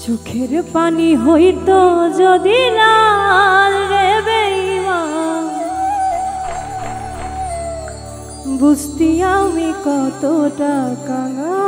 চোখের পানি হইতো যদি লাল রে বেঈমান, বুঝতি আমি কতটা কাঙাল।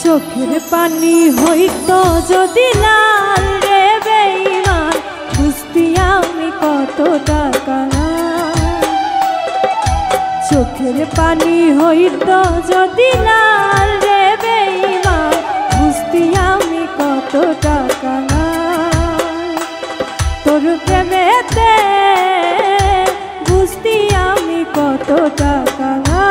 চোখের পানি হইতো যদি লাল রে বেঈমান, বুঝতি আমি কতটা কাঙাল। চোখের পানি হইতো যদি লাল রে বেঈমান, বুঝতি আমি কতটা কাঙাল। তোর প্রেমেতে বুঝতি আমি কতটা কাঙাল।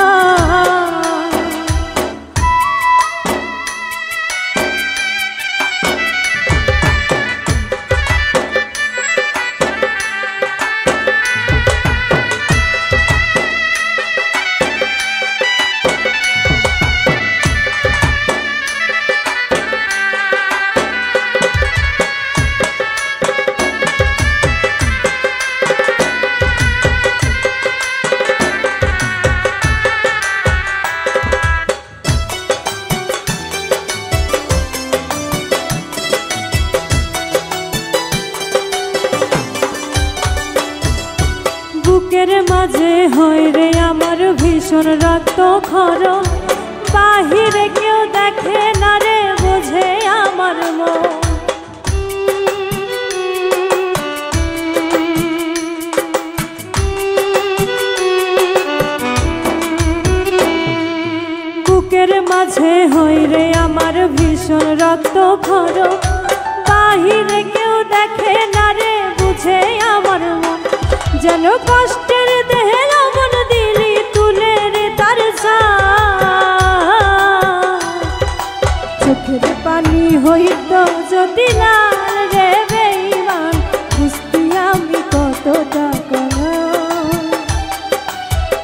বুকের মাঝে হয় রে আমার ভীষণ রক্ত ক্ষরণ, বাহিরে কেউ দেখে না রে বোঝে আমার মন। বুকের মাঝে হয় রে আমার ভীষণ রক্ত ক্ষরণ, বাহিরে কেউ দেখে না রে বুঝে আমার মন। যেন কষ্টের দেহে লবণ দিলি তুলে রে তার চোখের পানি হইতো যদি লাল রে বেঈমান, বুঝতি আমি কতটা কাঙাল।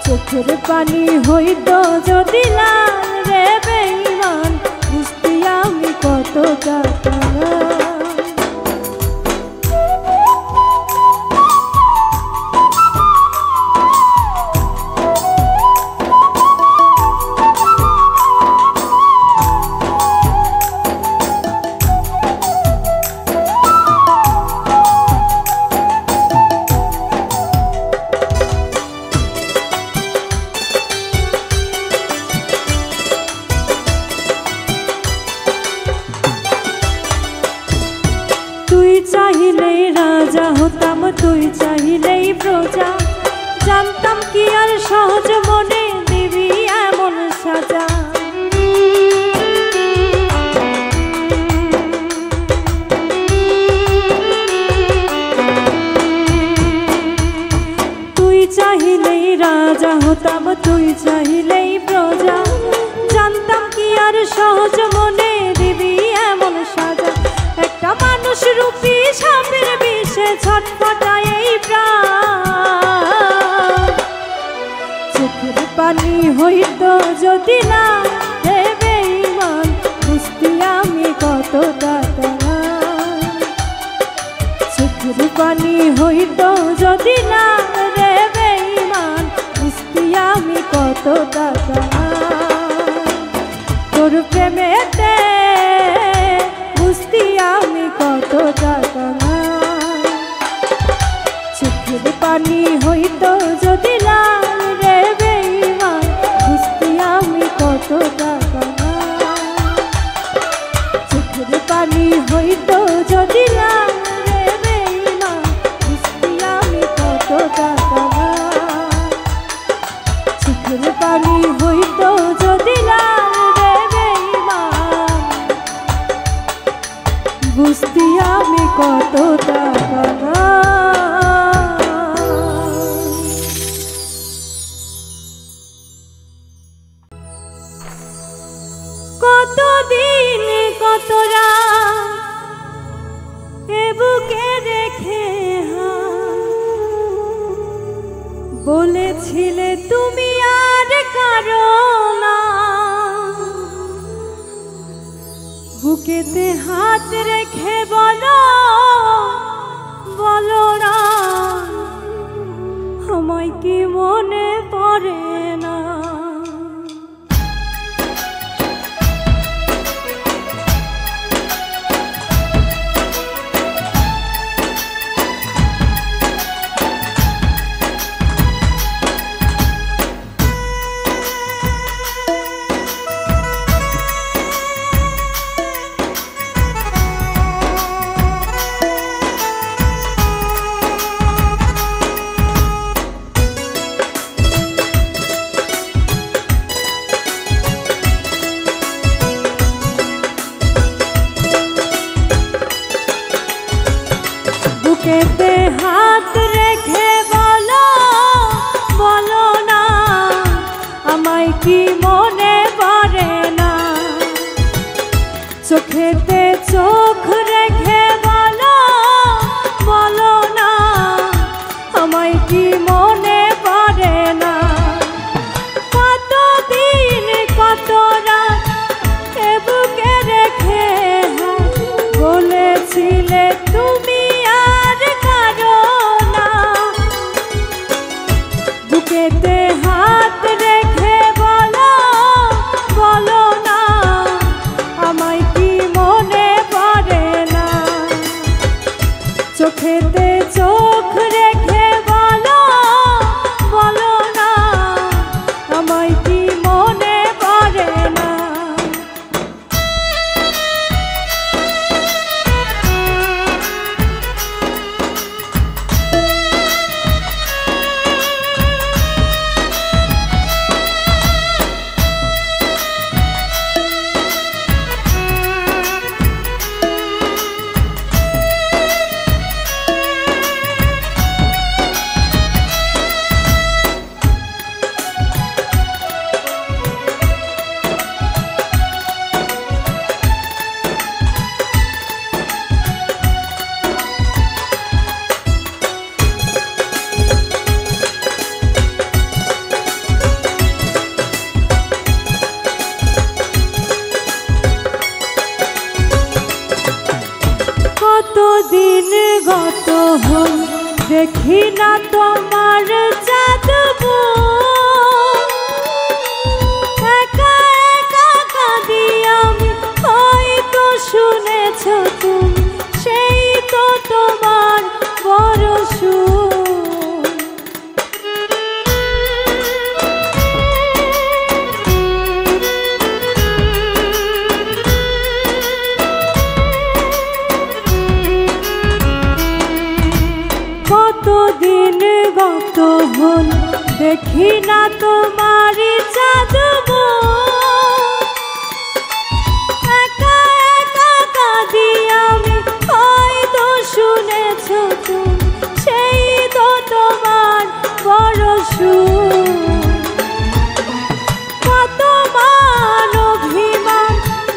চোখের পানি হইতো যদি লাল রে বেঈমান, বুঝতি আমি কতটা কাঙাল। তুই চাহিলেই রাজা হতাম, তুই চাহিলেই প্রজা, জানতাম কি আর সহজ মনে দিবি এমন সাজা। তুই চাহিলেই রাজা হতাম, তুই চাহিলেই প্রজা, জানতাম কি আর সহজ মনে দিবি এমন সাজা। একটা মানুষ রূপী সাপের বিষে ছটফটায় এই প্রাণ, চোখের পানি হইতো যদি লাল রে বেঈমান, বুঝতি আমি কতটা কাঙাল। চোখের পানি হইতো যদি লাল রে বেঈমান, বুঝতি আমি কতটা কাঙাল। তোর প্রেমেতে বুঝতি আমি কতটা কাঙাল। চোখের পানি হইতো যদি লাল রে বেঈমান, বুঝতি আমি কতটা কাঙাল। চোখের পানি হইতো যদি লাল রে বেঈমান, বুঝতি আমি কতটা কাঙাল। চোখের পানি হইতো যদি লাল রে বেঈমান, বুঝতি আমি কতটা কাঙাল। তোরা এ বুকে রেখে বলেছিলে তুমি আর কারো না, বুকেতে হাত রেখে বলো বলো না আমায় কি মনে পড়ে না। বুকেতে হাত রেখে বলো বলো না আমায় কি মনে পড়ে না, চোখেতে চোখ রেখে বলো বলো না আমায় কি মনে পড়ে না। কতদিন কত রাত এ বুকে রেখে বলেছিলে তুমি বুকেতে হাত রেখে বলো বলো না আমায় কি মনে পড়ে না, চোখেতে চোখ রেখে বলো বলো না আমায় কি মনে পড়ে না। কতদিন গত হল দেখি না তোমার চাঁদবো, একা একা কাঁদি আমি হয়তো শুনেছ তুমি সেই তো তোমার বড় সুর। কতদিন গত হল দেখি না তোমারই চাঁদবো, একা একা কাঁদি আমি হয়তো শুনেছ তুমি সেই তো তোমার বড় সুর। কত মান অভিমান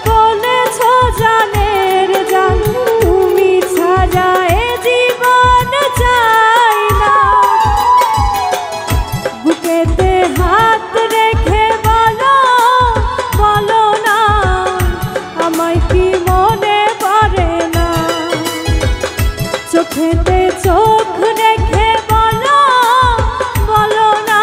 বলেছ জানের জান তুমি ছাড়া এ জীবন চাই না, বুকেতে হাত রেখে বলো বলো না আমায় কি মনে পড়ে না, চোখেতে চোখ রেখে বলো বলো না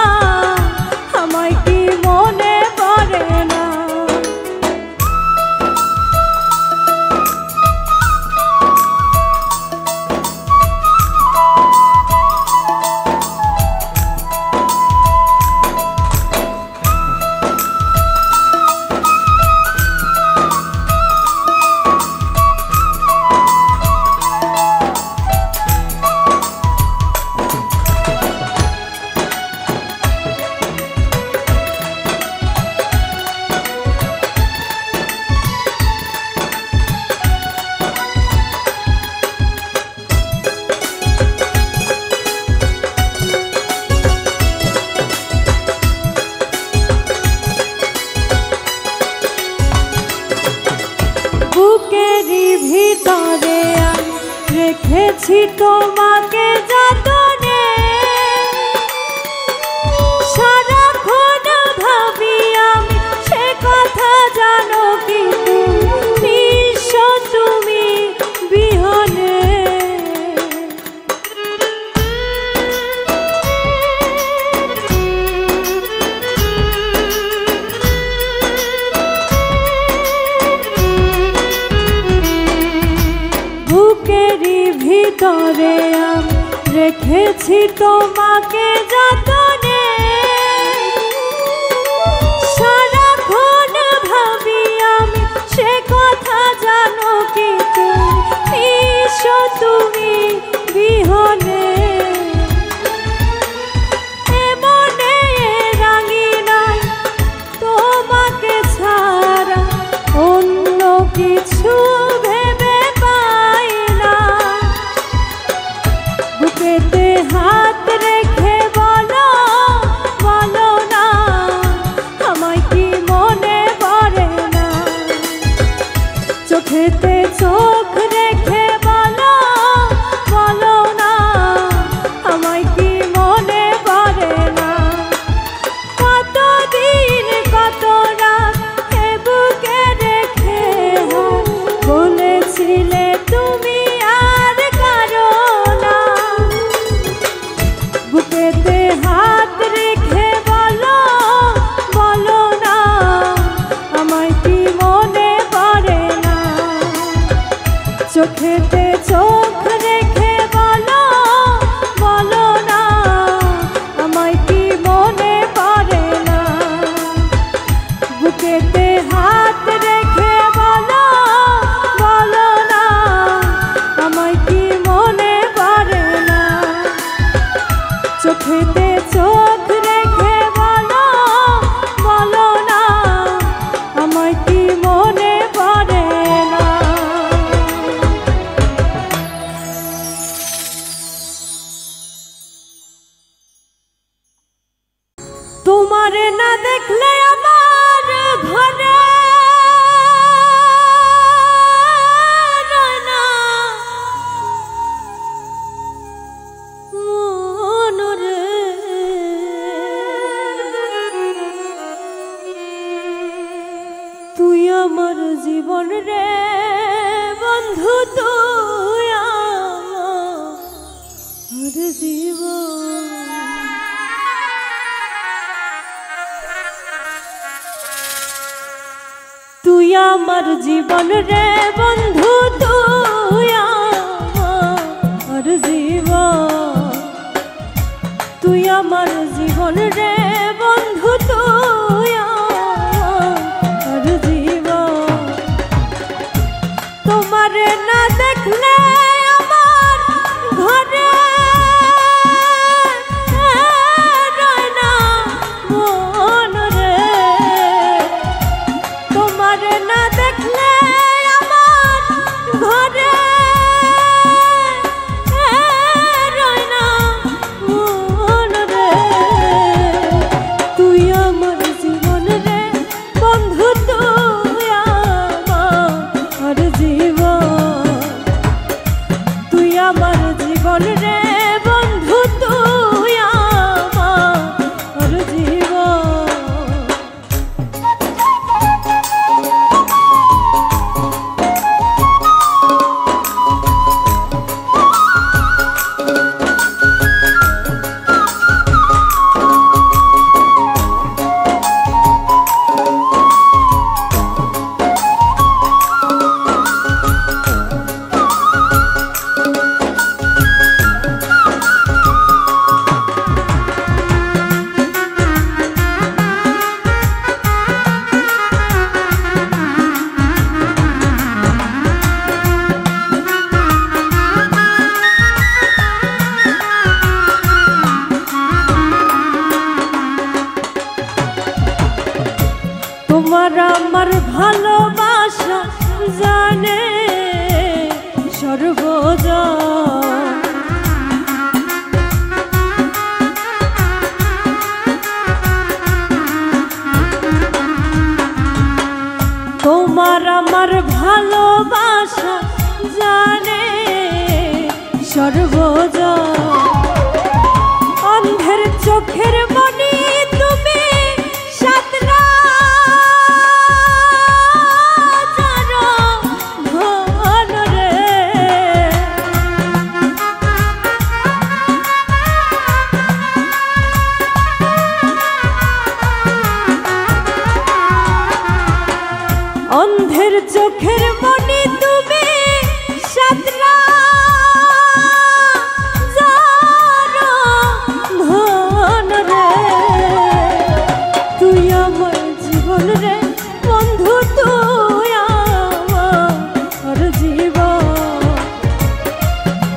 তোমাকে যতনে সারাক্ষণ ভাবি আমি সে কথা জানো কি নিঃস্ব তুমি বিহনে বুকেরই ভিতরে আমি রেখেছি তোমাকে যতনে সারাক্ষণ ভাবি আমি সে কথা জানো কি তুমি বিহনে এমনে রাঙিনাই তোমাকে ছাড়া অন্য কিছু ভেবে পাই না। বুকেতে হাত রেখে বলো বলো না আমায় কি মনে পড়ে না। চোখেতে চোখ রেখে বলো বলো না আমায় কি মনে পড়ে না। কতদিন কত রাত এ বুকে রেখে বলেছিলে তুমি আর কারো না। বুকেতে হাত রেখে বলো বলো না আমায় কি মনে পড়ে না। চোখেতে চোখ রেখে বলো বলো না আমায় কি মনে পড়ে না। বুকেতে হাত রেখে বলো বলো না আমায় কি মনে পড়ে না। চোখেতে চোখ রেখে বলো বলো না আমায় কি মনে পড়ে না। তোমারে না দেখলে আমার ঘরে রয় না মন রে। তুই আমার জীবন রে বন্ধু তুই আমার জীবন। তুই আমার জীবন রে বন্ধু তুই আমার জীবন। তুই আমার জীবন রে বন্ধু তুই আমার জীবন। তোমারে না দেখলে আমার ঘরে রয় না মন রে। তোমারে না দেখলে আমার ঘরে রয় না মন রে। তুই আমার জীবন রে বন্ধু তুই আমার জীবন। তুই আমার জীবন রে বন্ধু তুই আমার জীবন। তোমার আমার ভালোবাসা জানে সর্বজন। তোমার আমার ভালোবাসা জানে সর্বজন অন্ধের চোখের মনি তুমি সাতরা ধন রে অন্ধের চোখের মনি তুমি সাতরা ধন রে তুই আমার জীবন রে বন্ধু তুই আমার জীবন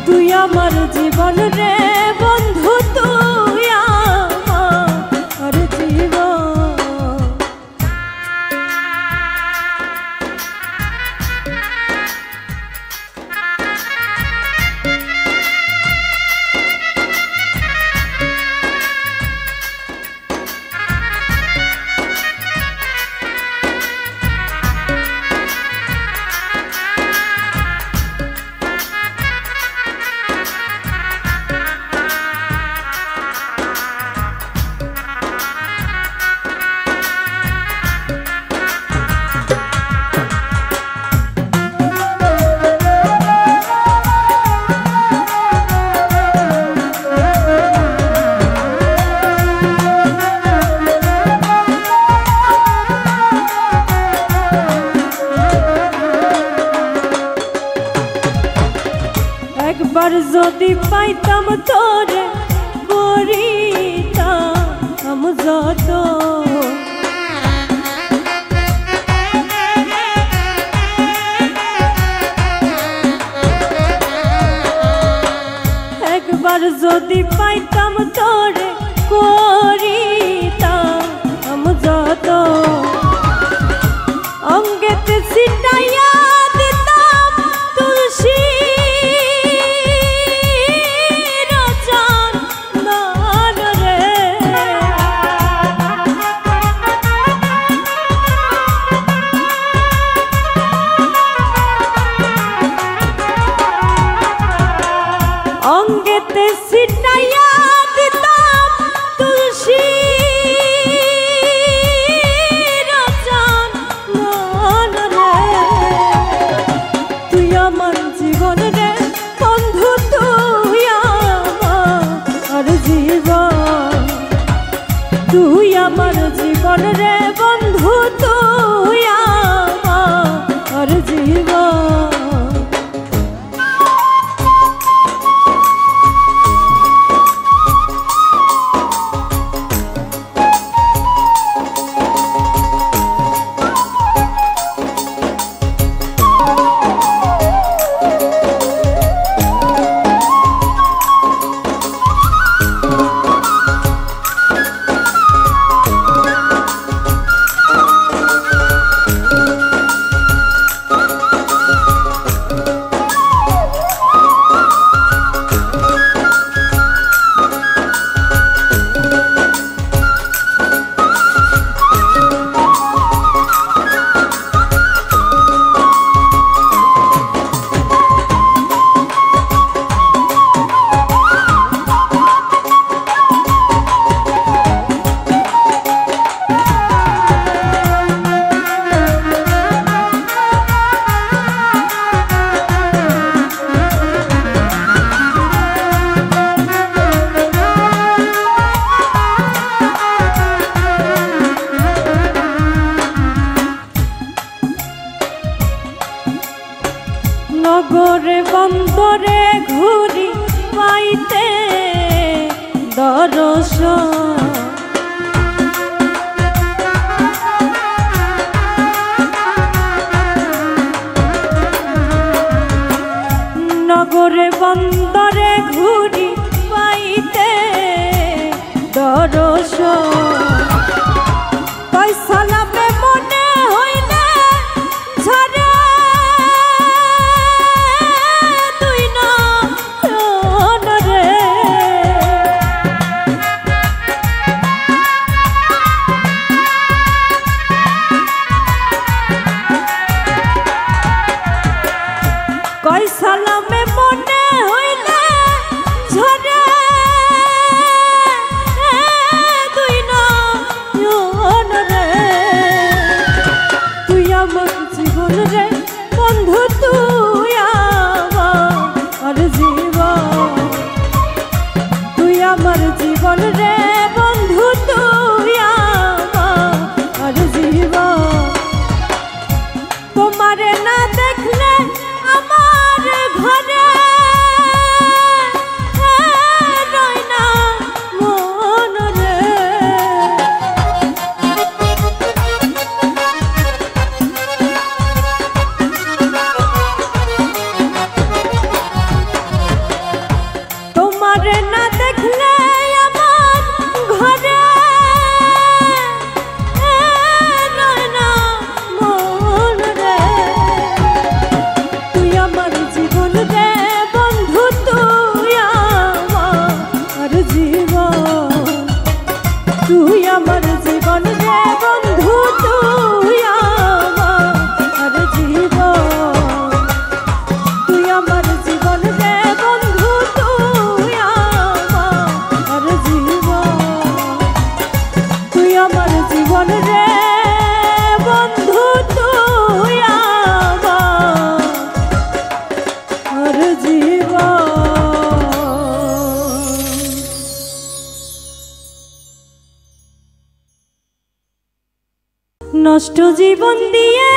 তুই আমার জীবন রে বন্ধু তুই আমার জীবন একবার যদি পাইতাম তোরে করিতাম যত একবার যদি পাইতাম তোরে করিতাম যত অঙ্গেতে ছিটাইয়া দিতাম তুলসী অঙ্গেতে ছিটাইয়া দিতাম তুলসী রচন মন রে তুই আমার জীবন রে বন্ধু তুই আমার জীবন তুই আমার জীবন রে বন্ধু তুই আমার জীবন নগরে বন্দরে ঘুরি পাইতে দর্শন নগরে বন্দরে ঘুরি পাইতে দর্শন কই সালামে মনে হইলে ঝরে কই সালামে মনে হইলে নষ্ট জীবন দিয়ে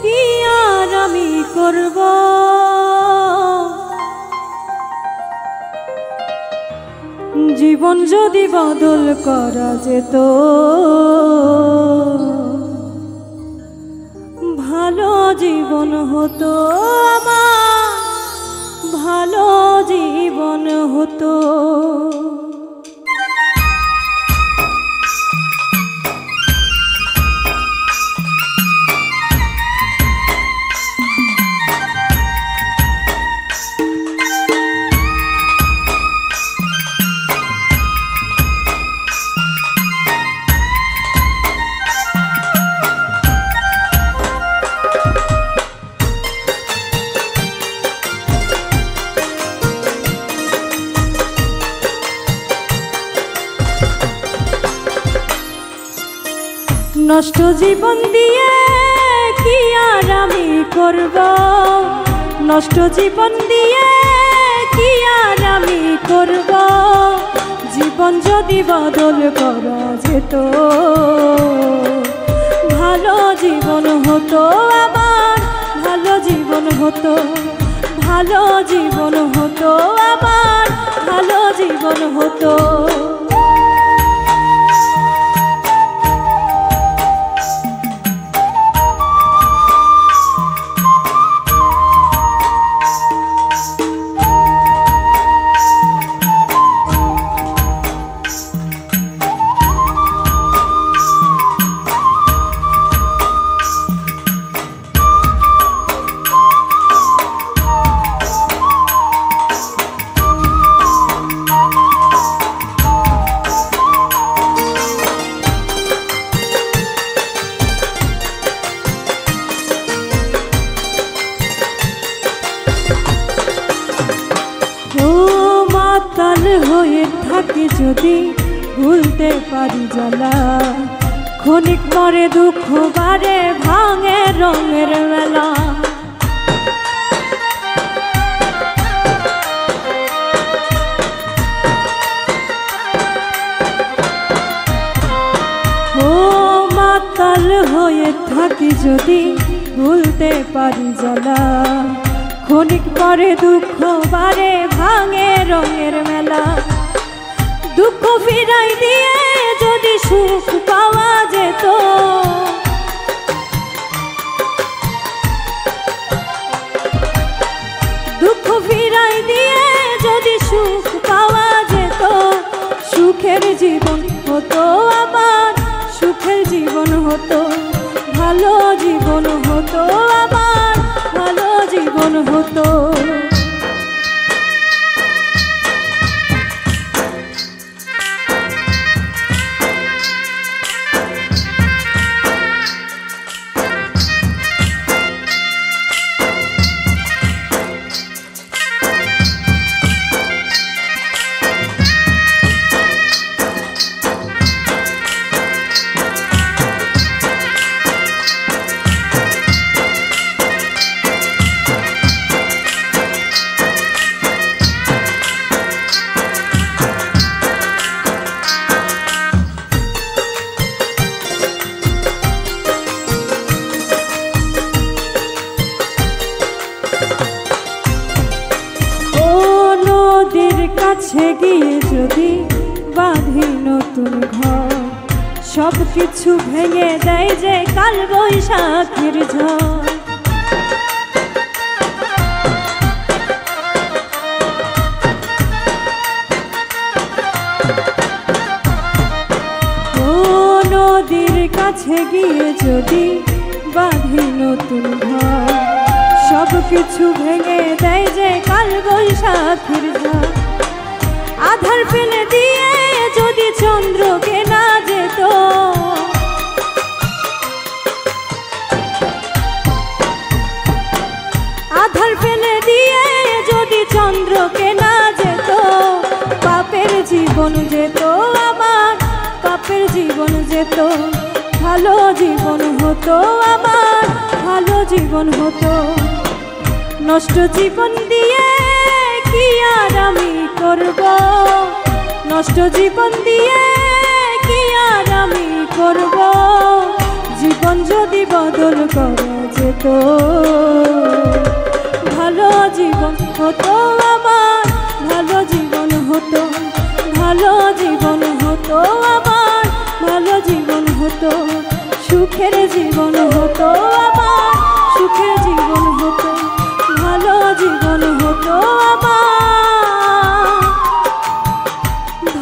কি আর আমি করব, জীবন যদি বদল করা যেত ভালো জীবন হতো আমার, ভালো জীবন হতো। নষ্ট জীবন দিয়ে কি আর আমি করব, নষ্ট জীবন দিয়ে কি আর আমি করব, জীবন যদি বদল করা যেত ভালো জীবন হতো আমার, ভালো জীবন হতো, ভালো জীবন হতো আমার, ভালো জীবন হতো। মাতাল হয়ে থাকি যদি ভুলতে পারি জ্বালা, ক্ষণিক পরে দুঃখ বারে ভাঙে রঙের মেলা। ও মাতাল হয়ে থাকি যদি ভুলতে পারি জ্বালা, ক্ষণিক পরে দুঃখ বারে ভাঙে রঙের মেলা। দুঃখ ফিরাই দিয়ে যদি সুখ পাওয়া যেত, দুঃখ ফিরাই দিয়ে যদি সুখ পাওয়া যেত, সুখের জীবন হতো আমার, সুখের জীবন হতো, ভালো জীবন হতো আমার, ভালো জীবন হতো। কাছে গিয়ে যদি বাঁধি নতুন ঘর, সব কিছু ভেঙে দেয় যে কাল বৈশাখীর ঝড়। ও নদীর কাছে গিয়ে যদি বাঁধি নতুন ঘর, সব কিছু ভেঙে দেয় যে কাল বৈশাখীর ঝড়। আধার ফেলে দিয়ে যদি চন্দ্রকে না যেত, আধার ফেলে দিয়ে যদি চন্দ্রকে না যেত, পাপের জীবন যেত আমার, পাপের জীবন যেত, ভালো জীবন হতো আমার, ভালো জীবন হতো। নষ্ট জীবন দিয়ে কি আর আমি করব, নষ্ট জীবন দিয়ে আমি করব জীবন যদি বদল করা যেত ভালো জীবন হতো আমার ভালো জীবন হতো ভালো জীবন হতো আমার ভালো জীবন হতো সুখের জীবন হতো আমার সুখের জীবন হতো ভালো জীবন হতো আমার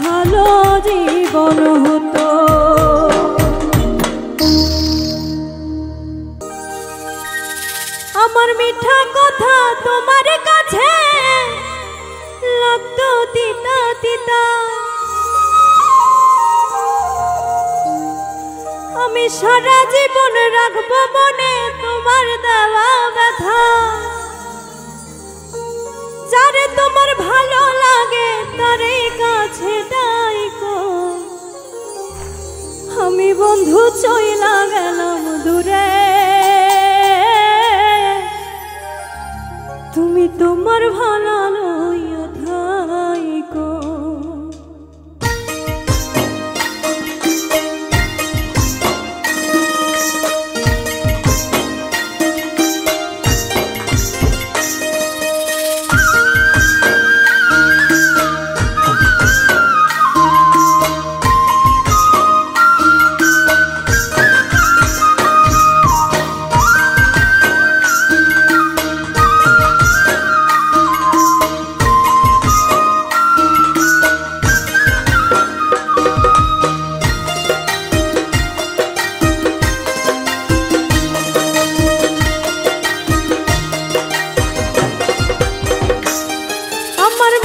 ভালো জীবন হতো। আমার মিঠা কথা তোমার কাছে লাগতো তিতা তিতা আমি সারা জীবন রাখবো মনে তোমার দেওয়া ব্যথা যারে তোমার ভালো লাগে তারে কাছে ডাইকো আমি বন্ধু চইলা গেলাম দূরে তুমি তোমার ভালো লইয়া থাইকো।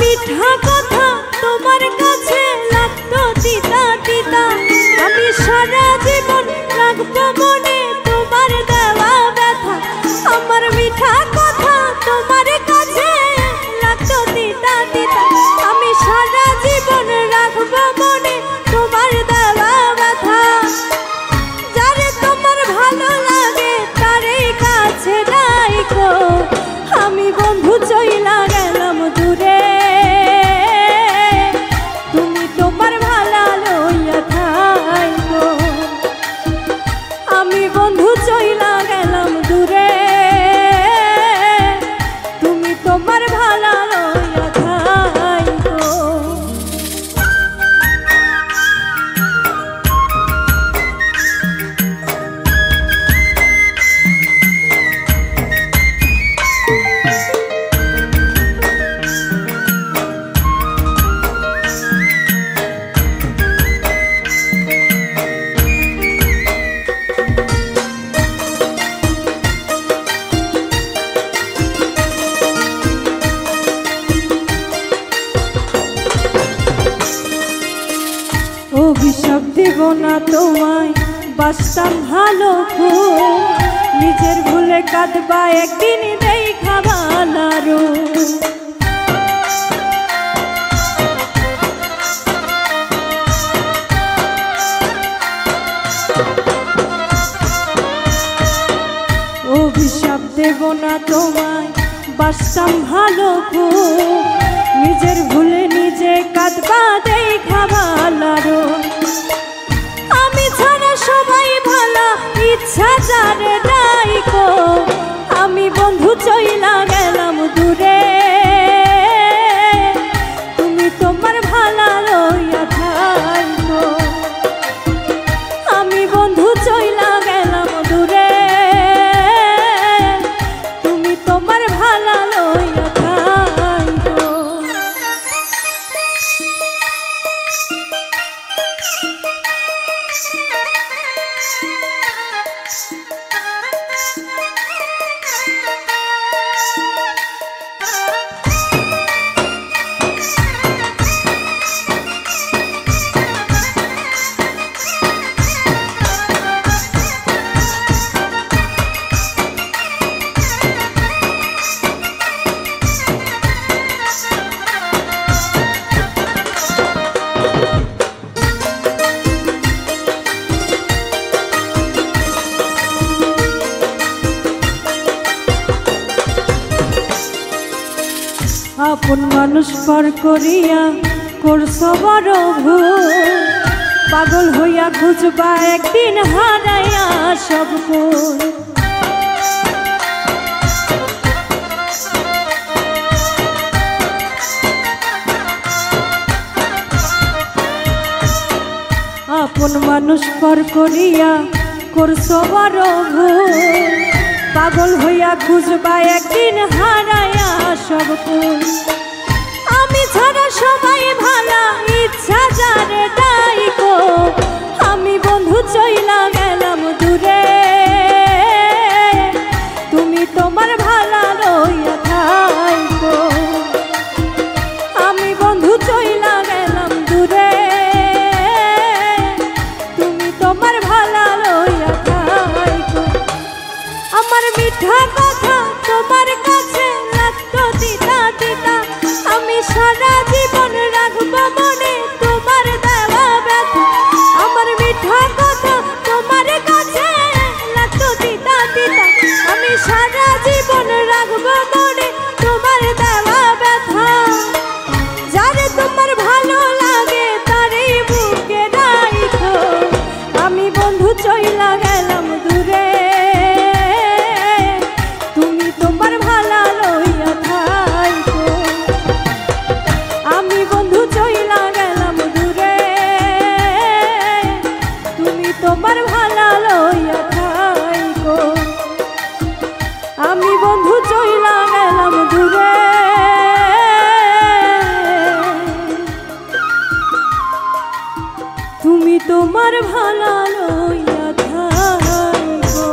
মিঠা কথা তোমার কাছে লাগতো তিতা তিতা আমি সারা জীবন রাখবো মনে তোমার দেওয়া ব্যথা আমার মিঠা কথা তোমার কাছে লাগতো তিতা তিতা আমি সারা জীবন রাখবো মনে তোমার দেওয়া ব্যথা যারে তোমার ভালো লাগে তারে কাছে ডাইকো আমি বন্ধু চইলা গেলাম দূরে বন্ধু চইলা গেলাম দূরে তুমি তোমার ভালো লইয়া থাইকো। অভিশাপ দেব না তোমায় বাসতাম ভালো নিজের ভুলে কাঁদবা একদিন দেখা ভালো অভিশাপ দেব না তোমায় বাসতাম ভালো নিজের ভুলে নিজে কাঁদবা দেখা ভালো আমি ছাড়া সবাই ভালো ইচ্ছা যারে ডাইকো আমি বন্ধু চইলা গেলাম দূরে তুমি তোমার ভালো লইয়া থাইকো আমি বন্ধু চইলা গেলাম দূরে তুমি তোমার ভালো লইয়া থাইকো। আপন মানুষ পর করিয়া করছো বড় ভুল পাগল হইয়া খুঁজবা একদিন হারাইয়া সব কুল। আপন মানুষ পর করিয়া করছো বড় ভুল, পাগল হইয়া খুঁজবা একদিন হারাইয়া সব কুল। আমি ছাড়া সবাই ভালা, ইচ্ছা যারে তাই গো, আমি বন্ধু চইলা গেলাম দূরে, তুমি তোমার ভালা লইয়া থাইকো। আমি বন্ধু চইলা গেলাম দূরে, তুমি তোমার ভালা লইয়া থাইকো। আমার মিঠা কথা তোমার কাছে লাগতো তিতা তিতা, আমি সারা জীবন রাখবো মনে তোমার দেওয়া ব্যথা। আমার মিঠা কথা তোমার কাছে লাগতো তিতা তিতা, আমি সারা জীবন রাখবো মনে তোমার দেওয়া ব্যথা। যারে তোমার ভালো লাগে তারই বুকে রাখো, আমি বন্ধু চইলা গেলাম দূরে, তুমি তোমার ভালা লইয়া থাইকো। আমি বন্ধু চইলা গেলাম দূরে, তুমি তোমার ভালা লইয়া থাইকো। আমি বন্ধু চইলা গেলাম দূরে, তুমি তোমার ভালা লইয়া থাইকো।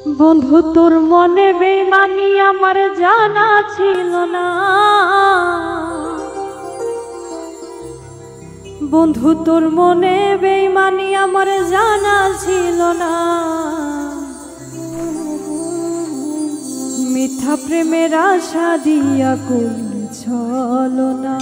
বন্ধু তোর মনে বেইমানি আমার জানা ছিল না, বন্ধু তোর মনে বেইমানি আমার জানা ছিল না। মিথ্যা প্রেমের আশা দিয়া করলি ছলনা।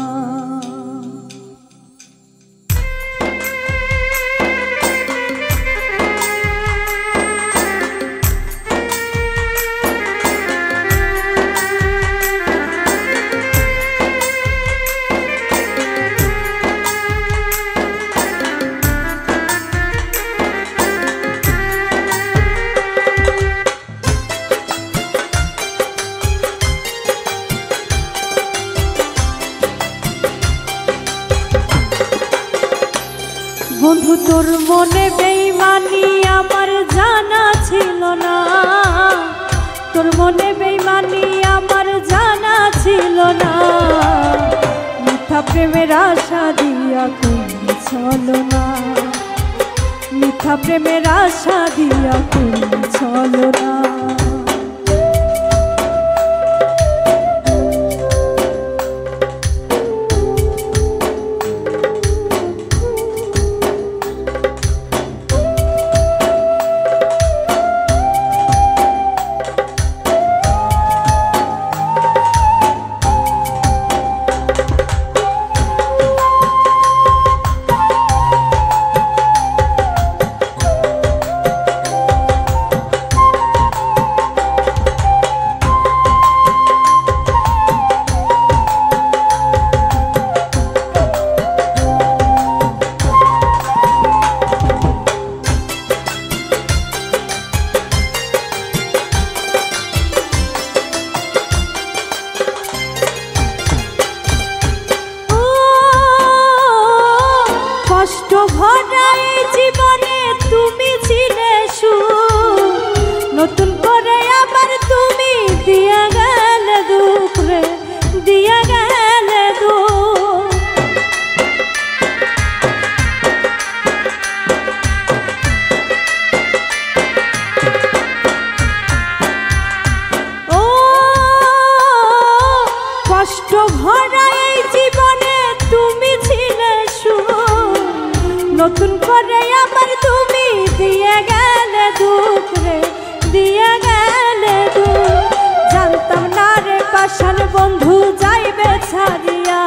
বন্ধু তোর মনে বেইমানি আমার জানা ছিল না, তোর মনে বেইমানি আমার জানা ছিল না। মিথ্যা প্রেমের আশা দিয়া করলি ছলনা, মিথ্যা প্রেমের আশা দিয়া করলি ছলনা। কষ্ট ভরা এই জীবনে তুমি ছিলে সুখ, নতুন করে আবার তুমি দিয়া গেলে দুঃখ রে, দিয়া গেলে দুঃখ। ও কষ্ট ভরা এই জীবনে তুমি ছিলে সুখ, নতুন করে আবার তুমি দিয়ে গেলে দুঃখ রে, দিয়ে গেলে দুঃখ। জানতাম না রে পাষাণ বন্ধু যাইবে ছাড়িয়া,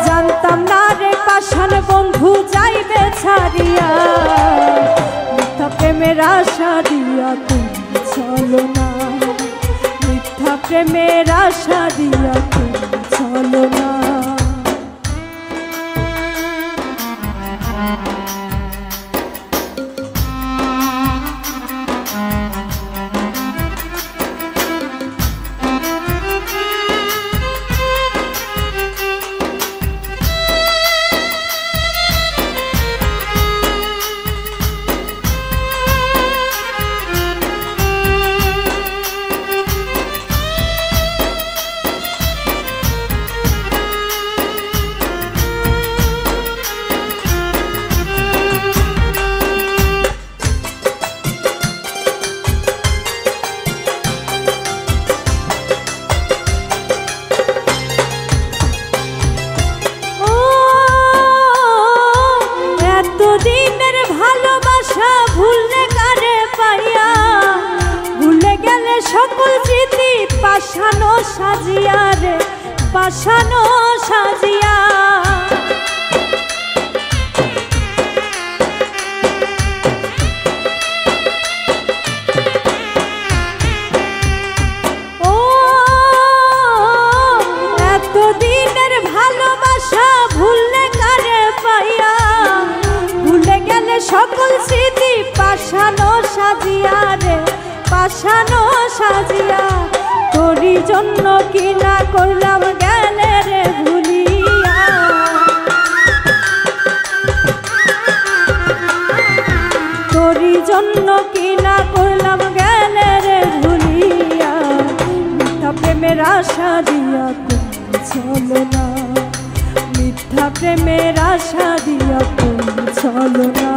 জানতাম না রে পাষাণ বন্ধু যাইবে ছাড়িয়া। মিথ্যা প্রেমের আশা দিয়া করলি ছলনা, মিথ্যা প্রেমের আশা দিয়া করলি ছলনা। সকল স্মৃতি পাশানো সাজিয়া রে, পাশানো সাজিয়া। ও এতদিনের ভালোবাসা ভুললে কারে পাইয়া, ভুলে গেলে সকল স্মৃতি পাশানো সাজিয়া রে, পাশানো সাজিয়া। তোরই জন্য কি না করলাম গেলে রে ভুলিয়া, তোরই জন্য কি না করলাম গেলে রে ভুলিয়া। মিথ্যা প্রেমের আশা দিয়া করলি ছলনা, মিথ্যা প্রেমের আশা দিয়া করলি ছলনা।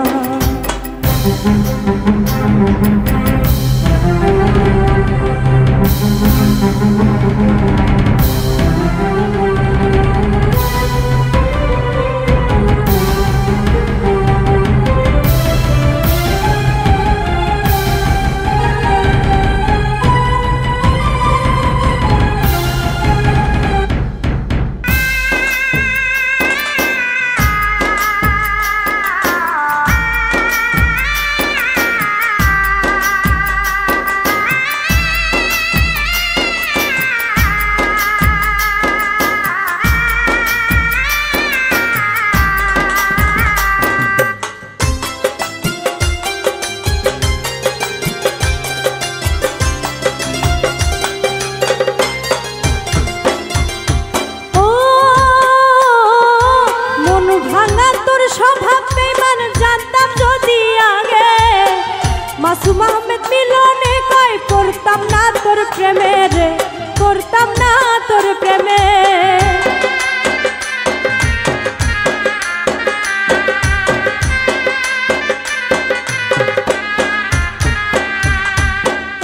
মাসুম আহমেদ মিলনে কই করতাম না তোর প্রেমে রে, করতাম না তোর প্রেমে।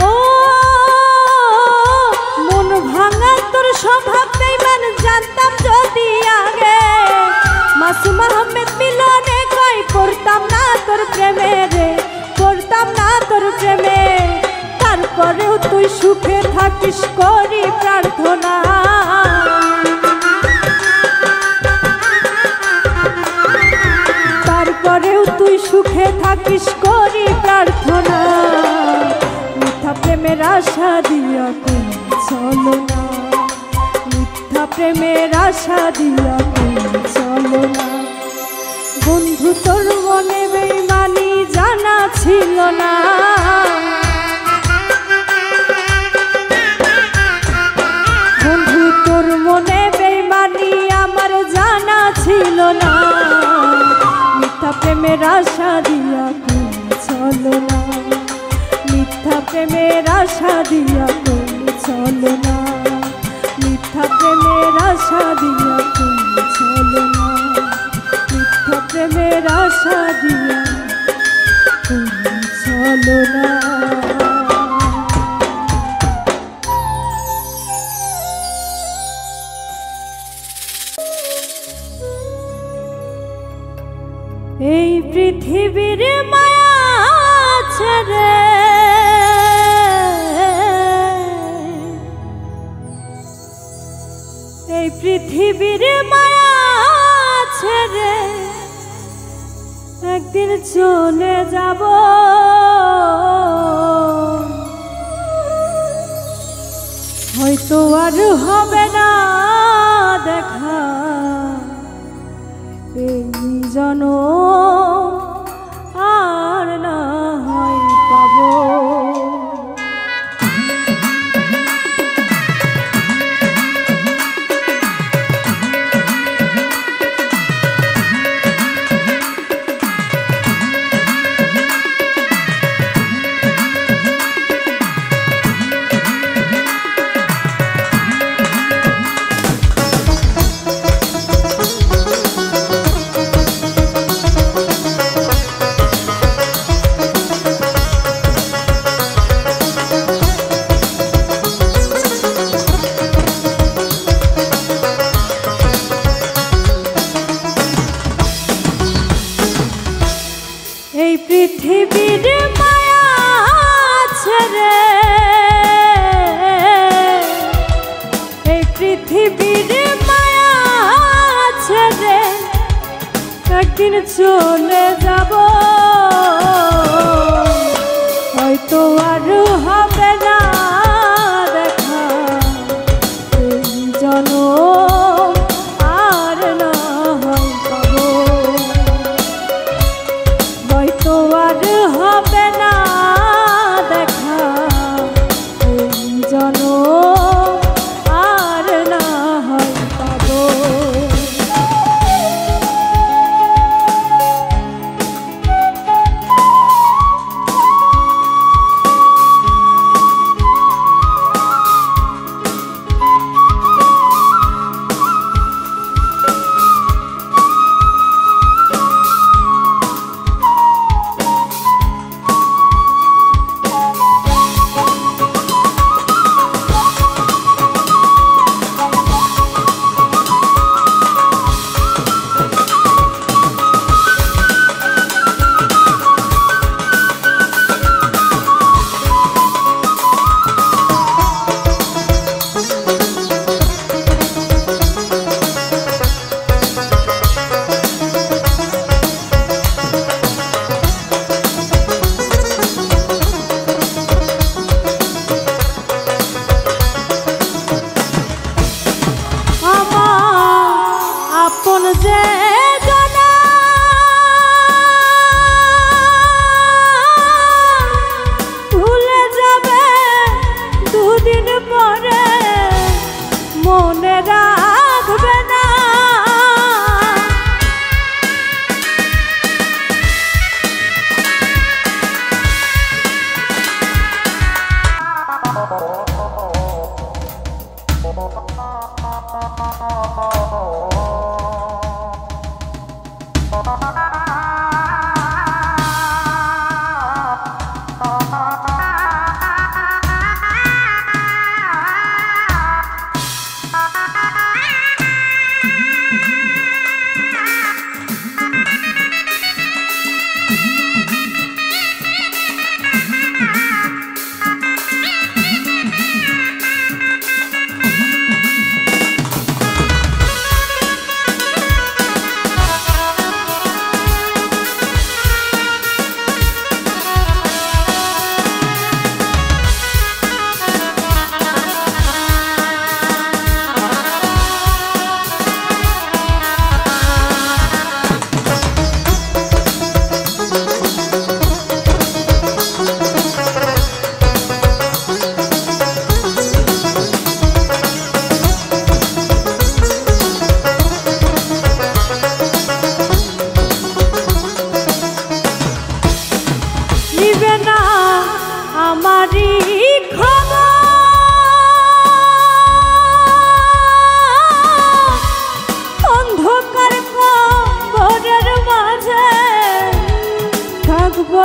ও মন ভাঙা তোর স্বভাব বেঈমান জানতাম যদি আগে, মাসুম আহমেদ মিলনে কই করতাম না তোর প্রেমে রে, করতাম না তোর প্রেমে। তারপরেও তুই সুখে থাকিস করি প্রার্থনা, তারপরেও তুই সুখে থাকিস করি প্রার্থনা। মিথ্যা প্রেমের আশা দিয়া কোন চলো না, মিথ্যা প্রেমের আশা দিয়া কোন চলো না। বন্ধু তোর মনে বেঈমানি জানা ছিল না, বন্ধু তোর মনে বেঈমানি আমার জানা ছিল না। মিথ্যা প্রেমের আশা দিয়া কোন চলো না, মিথ্যা প্রেমের আশা দিয়া কোন চলো না, মিথ্যা প্রেমের আশা দিয়া কোন চলো না, মিথ্যা প্রেমের আশা দিয়া কোন চলো না। এই পৃথিবীর মায়া ছেড়ে এই পৃথিবীর মায়া ছেড়ে একদিন চলে যাব, হয়তো আর হবে না দেখা এই জনম, আর না হয় পাবো। এই পৃথিবীর মায়া ছেড়ে এই পৃথিবীর মায়া ছেড়ে একদিন চলে যাব, হয়তো আর হবে না দেখা এই জনম, আর না হয় পাবো। হয়তো আর হবে না দেখা এই জনম, আর না হয় পাবো।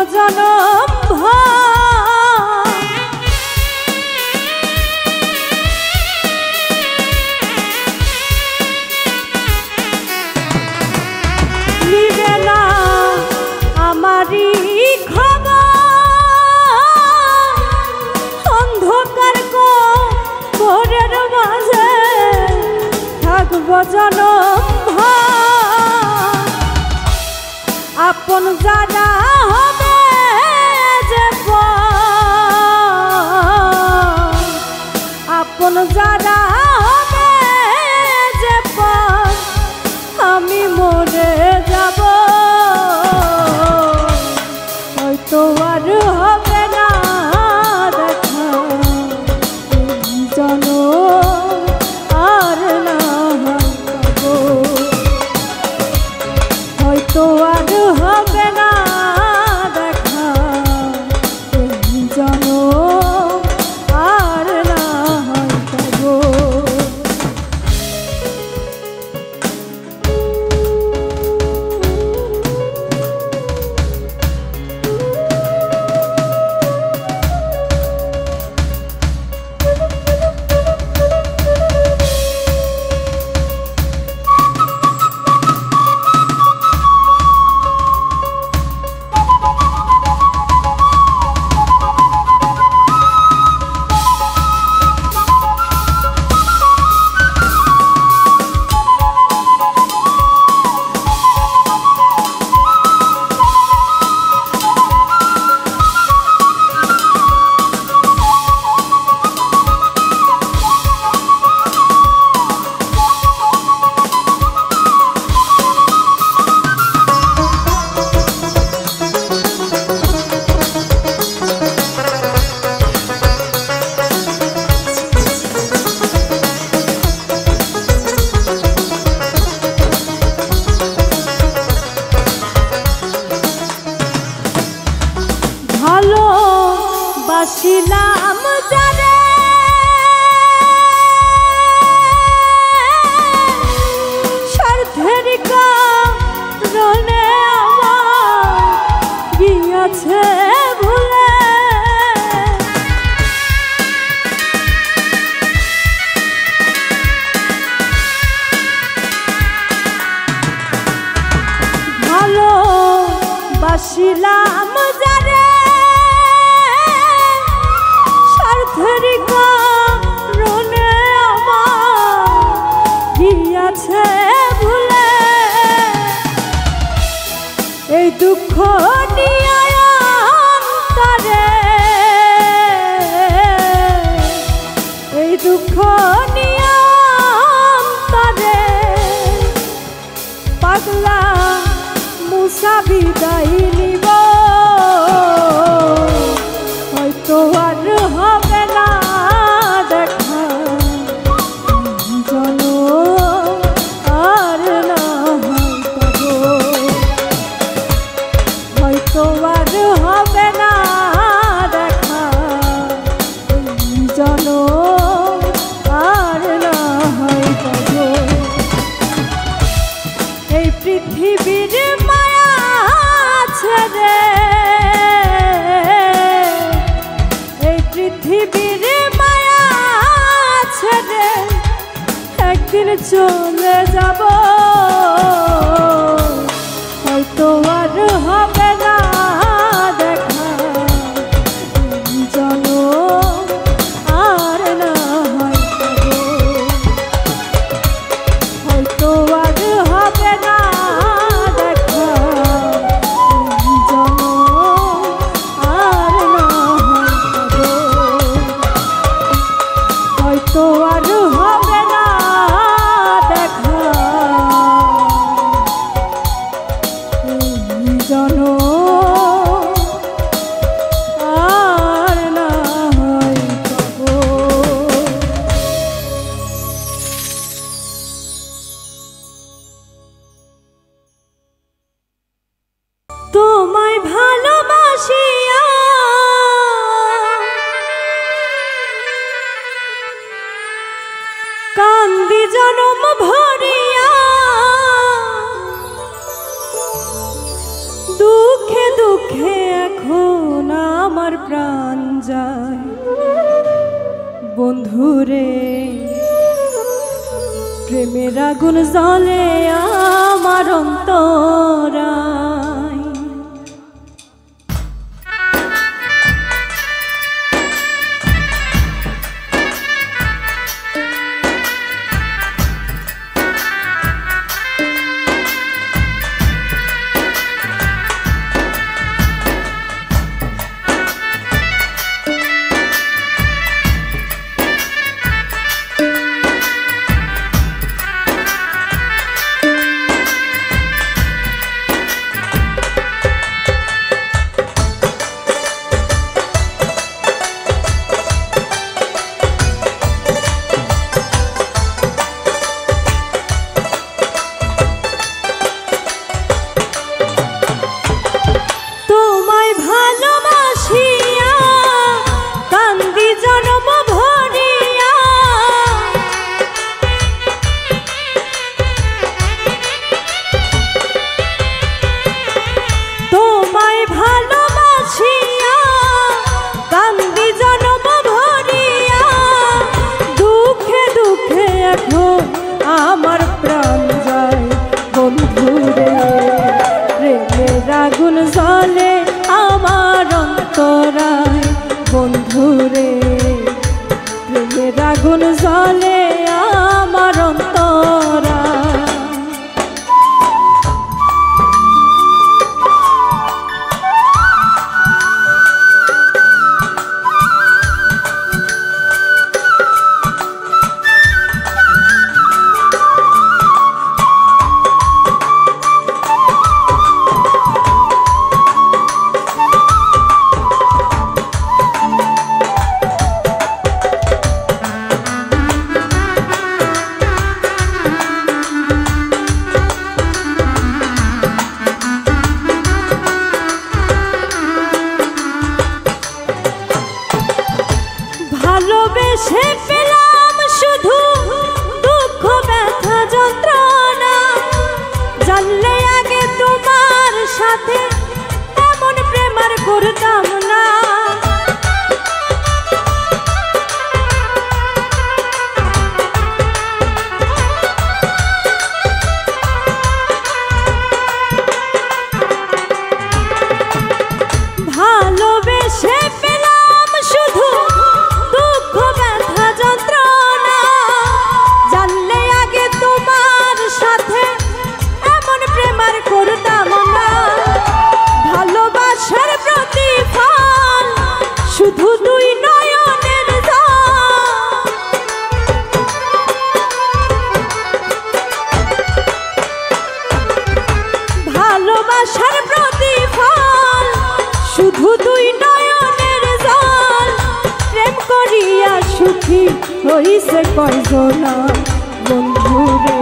জনম ভর নিবে না আমারই ঘরের মাঝে থাকব জনম ভর আপন যারা হবে যে আপন যারা হবে যে আমি মরে যাব হয়তো আর হবে না দেখা আর না হয়তো আর হবে না দেখা জন আর না হয়তো ভালোবাসিলাম যারে স্বার্থের কারণে আমার গিয়েছে ভুলে ভালোবাসিলাম যারে স্বার্থের কারণে আমার গিয়েছে ভুলে এই দুঃখ নিয়ে অন্তরে এই দুঃখ নিয়ে অন্তরে পাগলা মুসা বিদায় নিব হয়তো আর হবে না দেখা জন আর না হয়তো আর হবে না দেখা জন আর না এই পৃথিবীর মায়া ছেড়ে এই পৃথিবীর মায়া ছেড়ে একদিন চলে যাব হয়তো আর হবে না দেখা জন আর না হয়তো আর হবে না দেখা জন আর না হয়তো আর হবে না দেখা যায় বন্ধুরে প্রেমের আগুন জ্বলে আমার অন্তরায়। আমার প্রাণ যায় বন্ধুরে প্রেমের আগুন জ্বলে আমার অন্তরায় বন্ধুরে প্রেমের আগুন জ্বলে আমার অন্তরায়। ভালোবেসে পেলাম শুধু দুঃখ ব্যথা যন্ত্রণা, জানলে আগে তোমার সাথে এমন প্রেম আর করতাম না। ভালোবেসে পেলাম শুধু দুঃখ ব্যথা যন্ত্রণা, জানলে আগে তোমার সাথে এমন প্রেম আর করতাম না। ভালোবাসার প্রতিফল শুধু দুই নয়নের জল, ভালোবাসার প্রতিফল শুধু দুই নয়নের জল। প্রেম করিয়া সুখী হইছে কয়জনা বন্ধুরে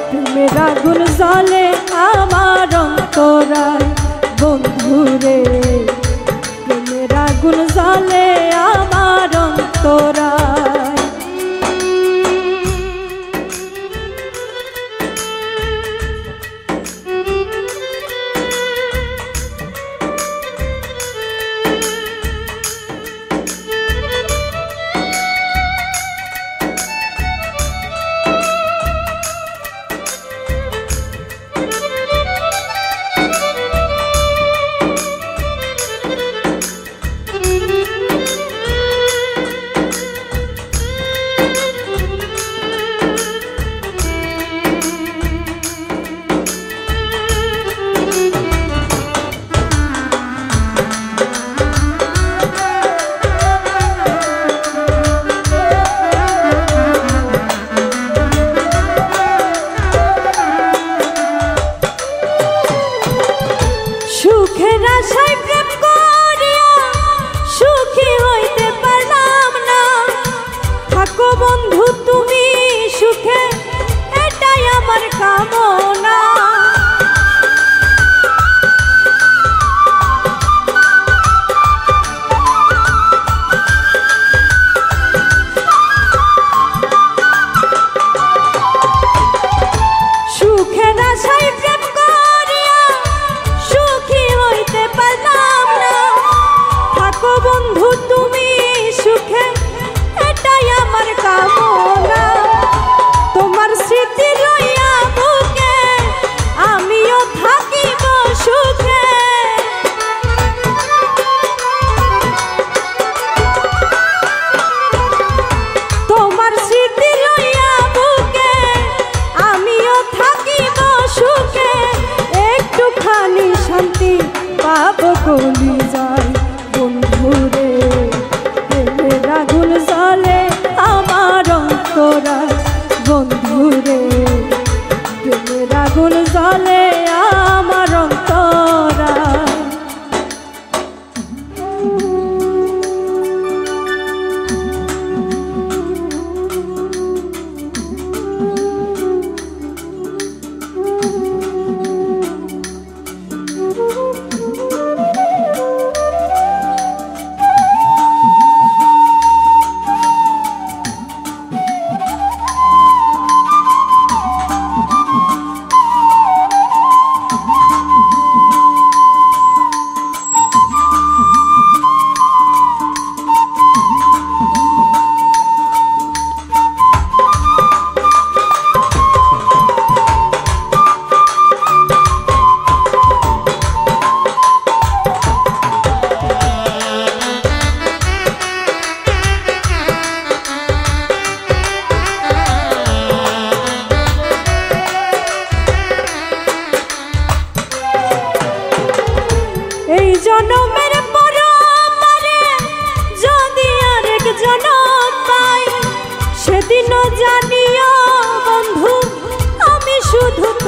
প্রেমের আগুন জ্বলে আমার অন্তরায় বন্ধুরে প্রেমের আগুন জ্বলে আমার অন্তরায়।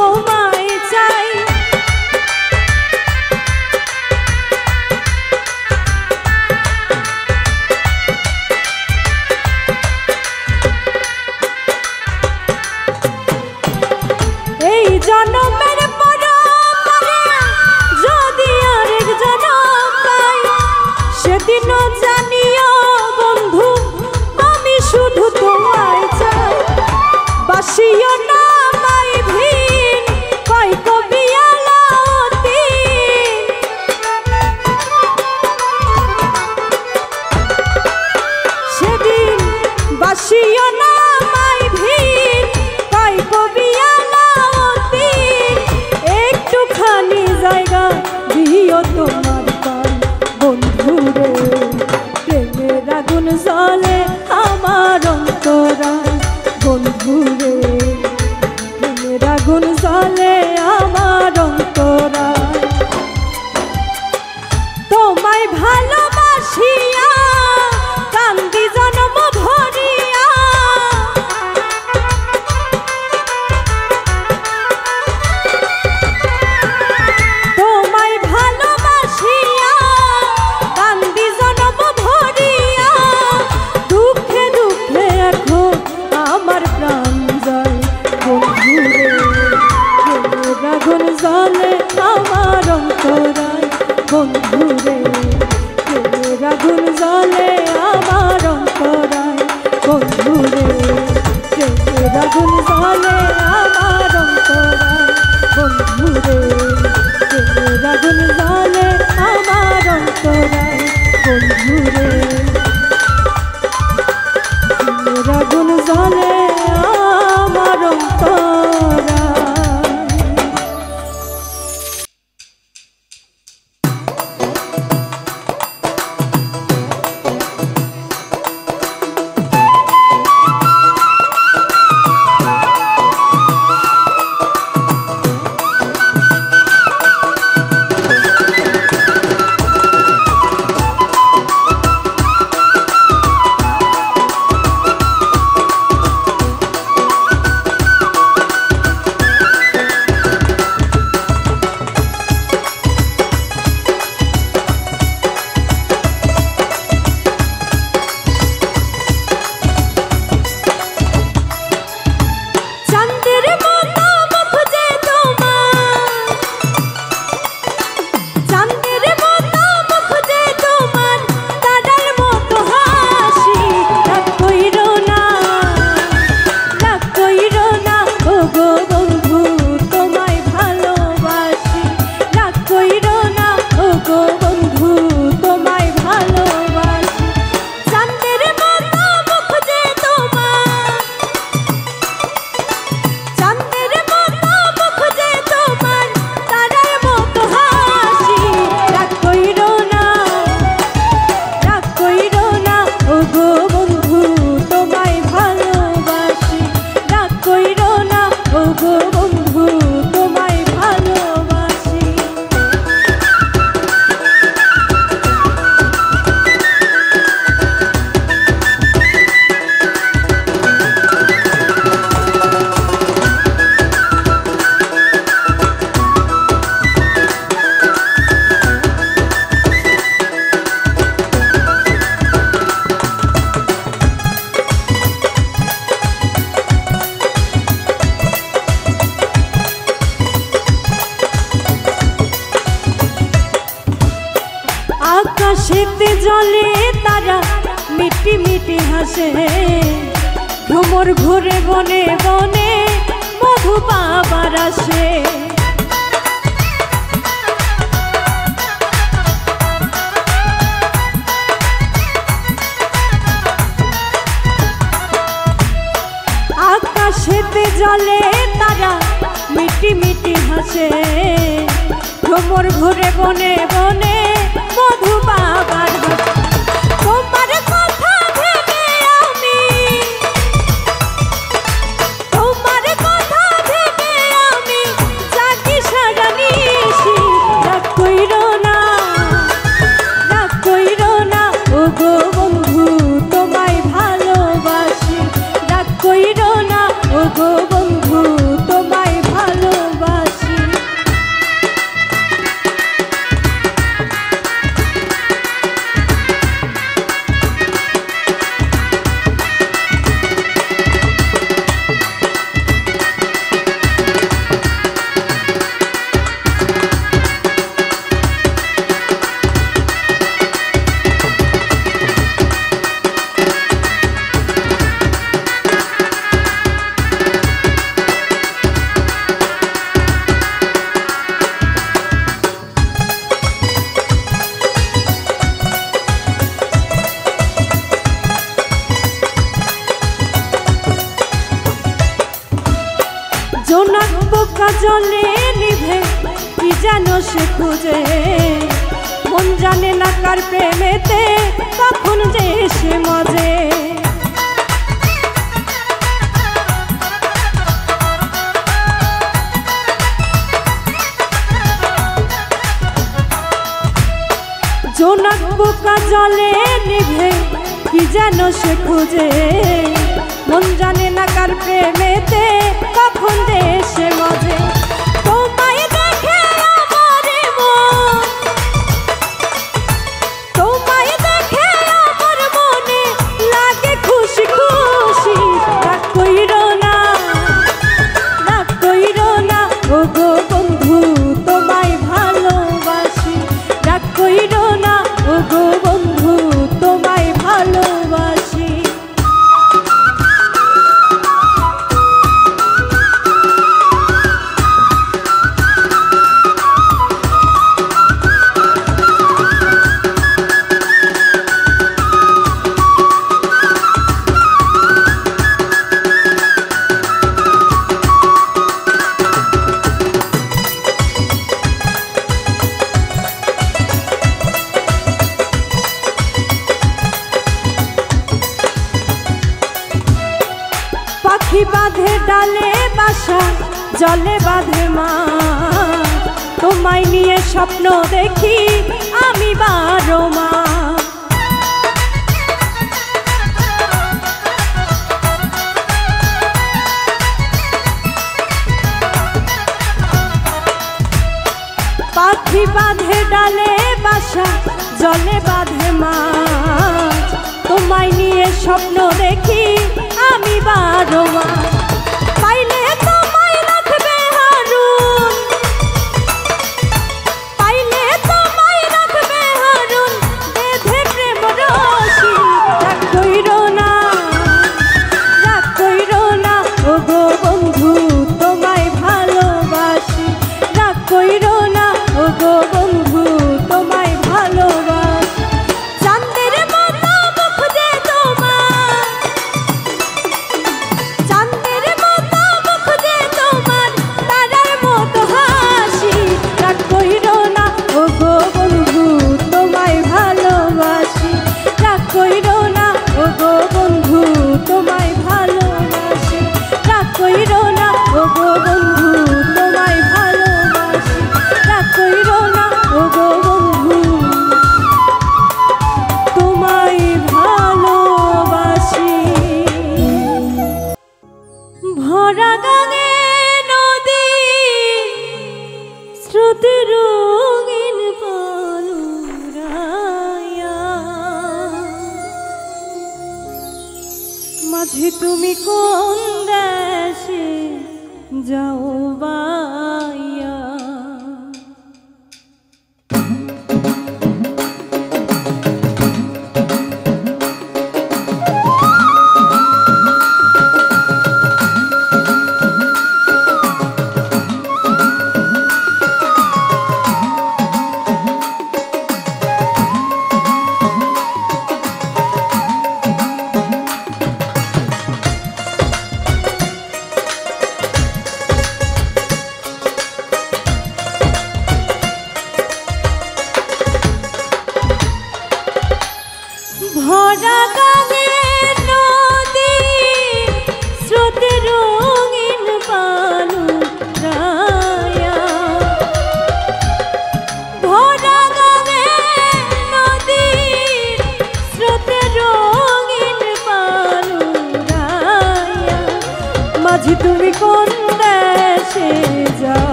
তোমায় চাই। এই জন্মের পরে যদি আরেক জন্ম পাই, সেদিনও জানিও বন্ধু আমি শুধু তোমায় চাই। বাসিও না মাই ভিন কয় কবি আলাউদ্দিন, সেদিন বাসিও না মাই ভিন কয় কবি আলাউদ্দিন। একটুখানি জায়গা দিও তোমার পান বন্ধুরে, প্রেমের আগুন জ্বলে আমার অন্তরায় বন্ধুরে, প্রেমের আগুন জ্বলে আমার অন্তরায়। তোমায় ভালোবাসিয়া কান্দি জন্ম ভরিয়া, তোমায় ভালোবাসিয়া কান্দি জন্ম ভরিয়া। দুঃখে দুঃখে এখন আমার প্রাণ যায় বন্ধুরে, প্রেমের আগুন জ্বলে আমার অন্তরায় বন্ধুরে, প্রেমের আগুন জ্বলে আমার অন্তরায় বন্ধুরে, প্রেমের আগুন জ্বলে আমার অন্তরায় বন্ধুরে, প্রেমের আগুন জ্বলে আমার অন্তরায় বন্ধুরে, প্রেমের আগুন জ্বলে আমার অন্তরায়। আকাশেতে জলে তারা মিটি মিটি হাসে, ভ্রমর ঘুরে বনে বনে মধু পাবার আসে। আকাশেতে জলে তারা মিটি মিটি হাসে, ভ্রমর ঘুরে বনে বনে মধু পাবার আসে। তোমার কথা ভেবে আমি, তোমার কথা ভেবে আমি জাগি সারা নিশি। রাগ কইরো না, রাগ কইরো না ও গো বন্ধু তোমায় ভালোবাসি। রাগ কইরো না ও গো বন্ধু তোমায় ভালোবাসি। বোকা জলে নিভে কি যেন সে খুঁজে, মন জানে না কার প্রেমেতে কখন যে সে মজে। জোনাক বোকা জলে নিভে কি যেন সে খুঁজে, মন জানে না কার প্রেমেতে কখন যে সে মজে। তোমায় দেখে আমার মন, তোমায় দেখে আমার মনে লাগে খুশি খুশি। রাগ কইরো না, রাগ কইরো না ও গো বন্ধু, তোমায় ভালোবাসি। রাগ কইরো না ও গো বন্ধু, তোমায় ভালোবাসি। পাখি বাঁধে ডালে বাসা, জলে বাঁধে মা, তোমায় নিয়ে স্বপ্ন দেখি আমি 12 মাস। পাখি বাঁধে ডালে বাসা, জলে বাঁধে মা, তোমায় নিয়ে স্বপ্ন দেখি আমি 12 মাস। পাইলে তোমায় রাখবে হারুন, পাইলে তোমায় রাখবে হারুন, বেঁধে প্রেম রশি। রাগ কইরো না, রাগ কইরো না ও গো বন্ধু, তোমায় ভালোবাসি। রাগ কইরো না ও গো বন্ধু, তোমায় ভালোবাসি। চাঁদের মতো মুখ যে তোমার, চাঁদের মতো মুখ যে তোমার, তারার মতো হাসি। রাগ কইরো না ও গো বন্ধু, তোমায় ভালোবাসি। রাগ কইরো না ও গো বন্ধু, তোমায় ভালোবাসি। রাগ কইরো না ও গো বন্ধু, তোমায় ভালোবাসি। রাগ কইরো না ও গো বন্ধু, তোমায় ভালোবাসি। ভরা গানে নদী স্রোতে রঙিন পালুরায়া, মাঝে তুমি কোন দেশে যাও বাইয়া।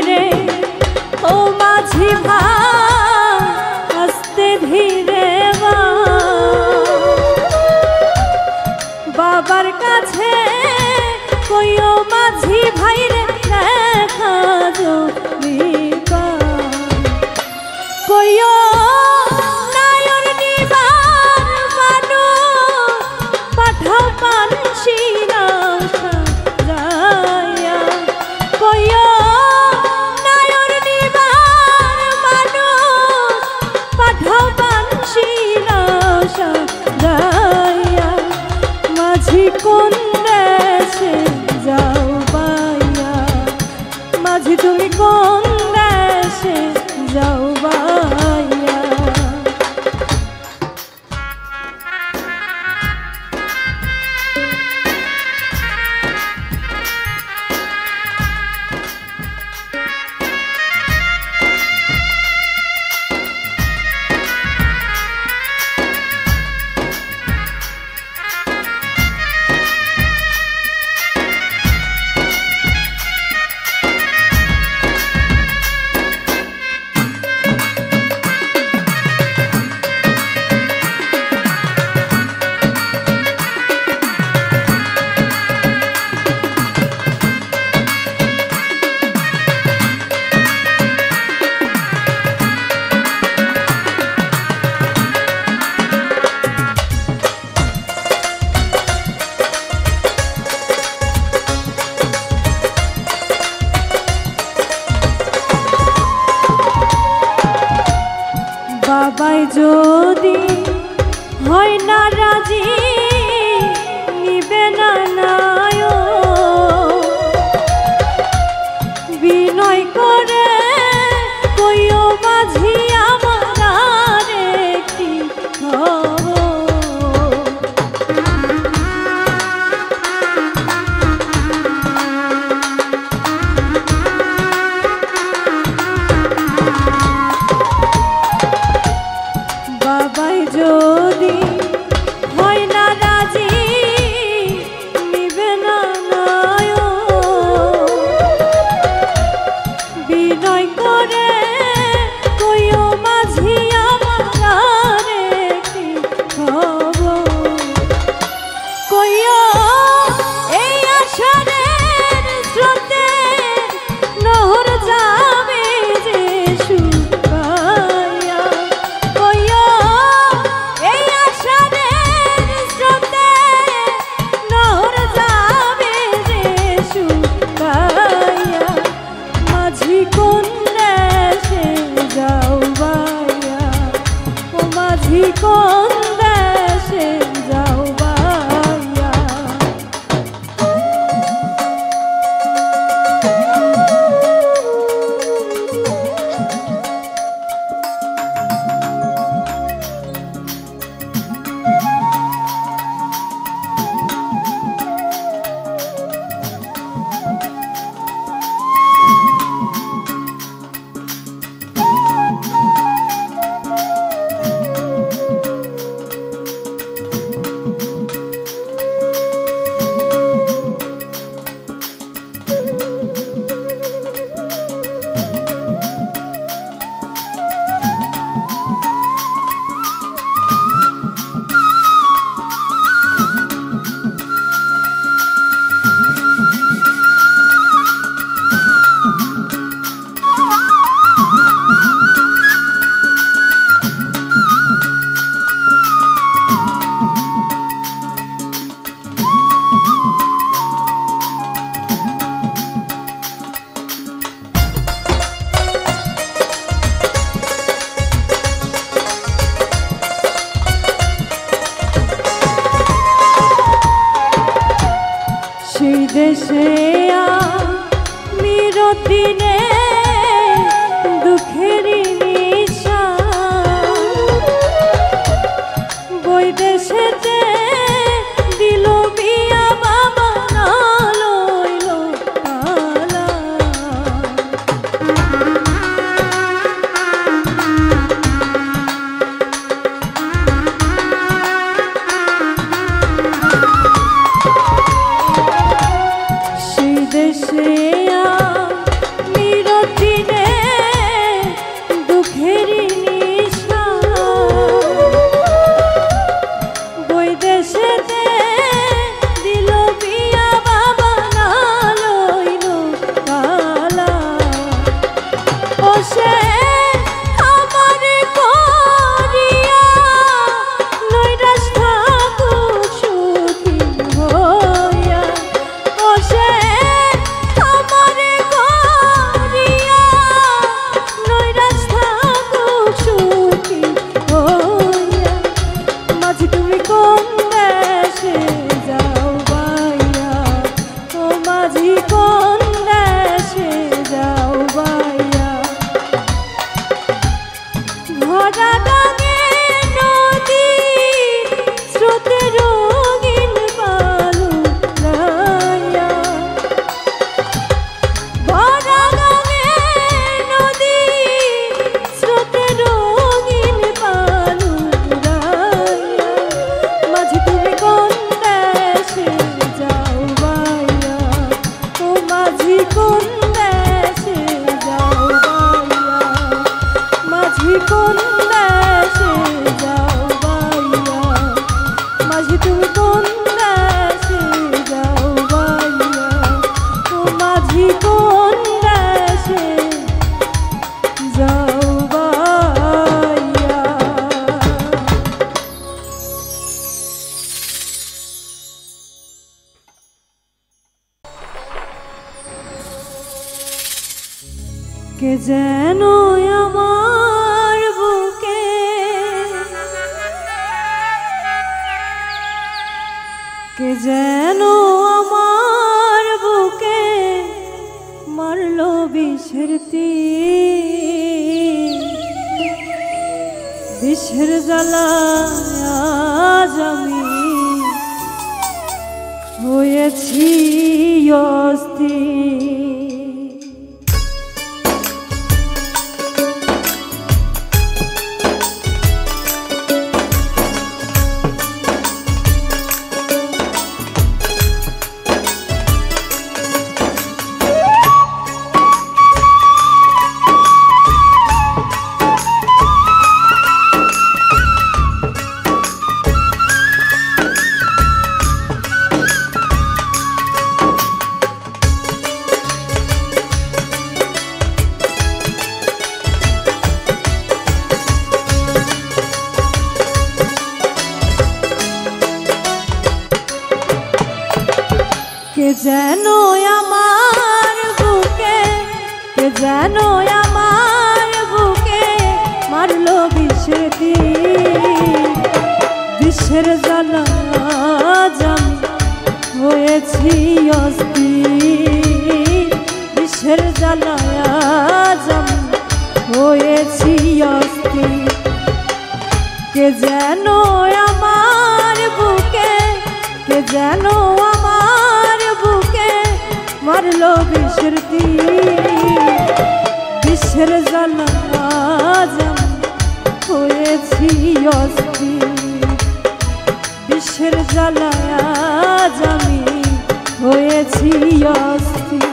রে ও মাঝি ভাই আস্তে ধীরে বাবার কাছে কইও মাঝি ভাই রে দেখা যদি কইও নায়র নিবার মানু পাঠাও পানসি না সাজায়া কইও নায়র নিবার মানু পাঠাও পানসি না সাজায়া মাঝি কোন দেশে যাও বাইয়া মাঝি তুমি কোন দেশে যাও বাইয়া বাবাই যদি হয় না রাজি নিবে না নায় বিনয় করে কইও মাঝি আমার একটি বাবাই যদি হয় না রাজি নিবে না নায় বিনয় করে কইও মাঝি আমার একটি খবর কইও এই আষাঢ়ের স্রোতে নহর যাবে যে শুকায়া কইও এই আষাঢ়ের স্রোতে নহর যাবে যে শুকায়া মাঝি কোন দেশে যাও বাইয়া ও মাঝি কোন দেশে যাও বাইয়া কে যেন আমার বুকে কে যেন আমার বুকে মারলো বিষের তীর বিষের জ্বালায় আজ আমি হয়েছি অস্থির। কে যেন আমার বুকে কে যেন আমার বুকে মারলো বিষের তীর বিষের জ্বালায় আমি হয়েছি অস্থির বিষের জ্বালায় আমি হয়েছি অস্থির। কে যেন আমার বুকে কে যেন আমার বুকে মারলো বিষের তীর বিষের জ্বালায় আমি হয়েছি অস্থির বিষের জ্বালায় আমি হয়েছি অস্থির।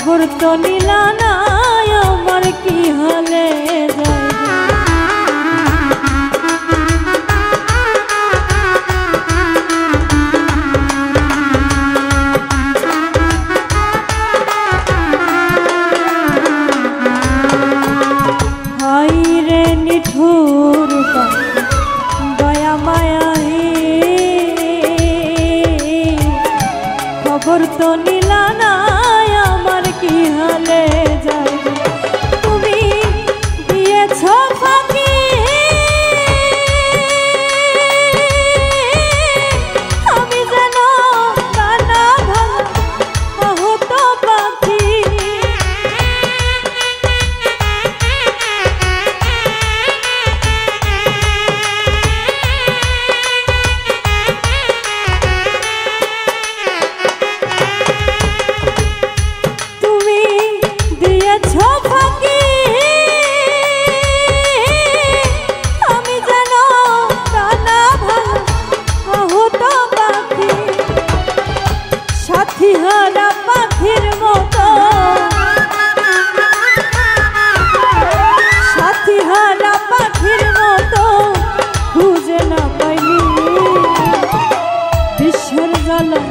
খবর তো নিলা না আমার কি হলে যায়। নিঠুর দয়া মায়া খবর তো নিলা না আমার কি হালে যায়। তুমি দিয়েছ ফাঁকি আমি যেন কানা ভাঙা হতো পাখি। সাথীহারা পাখির মতো সাথীহারা পাখির মতো খুঁজে না পাইনি বিশ্বের জ্বালা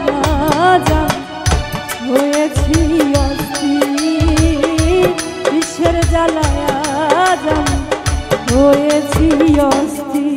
হয়েছি অস্থির। বিশ্বের জ্বালা হয়েছি অস্থির।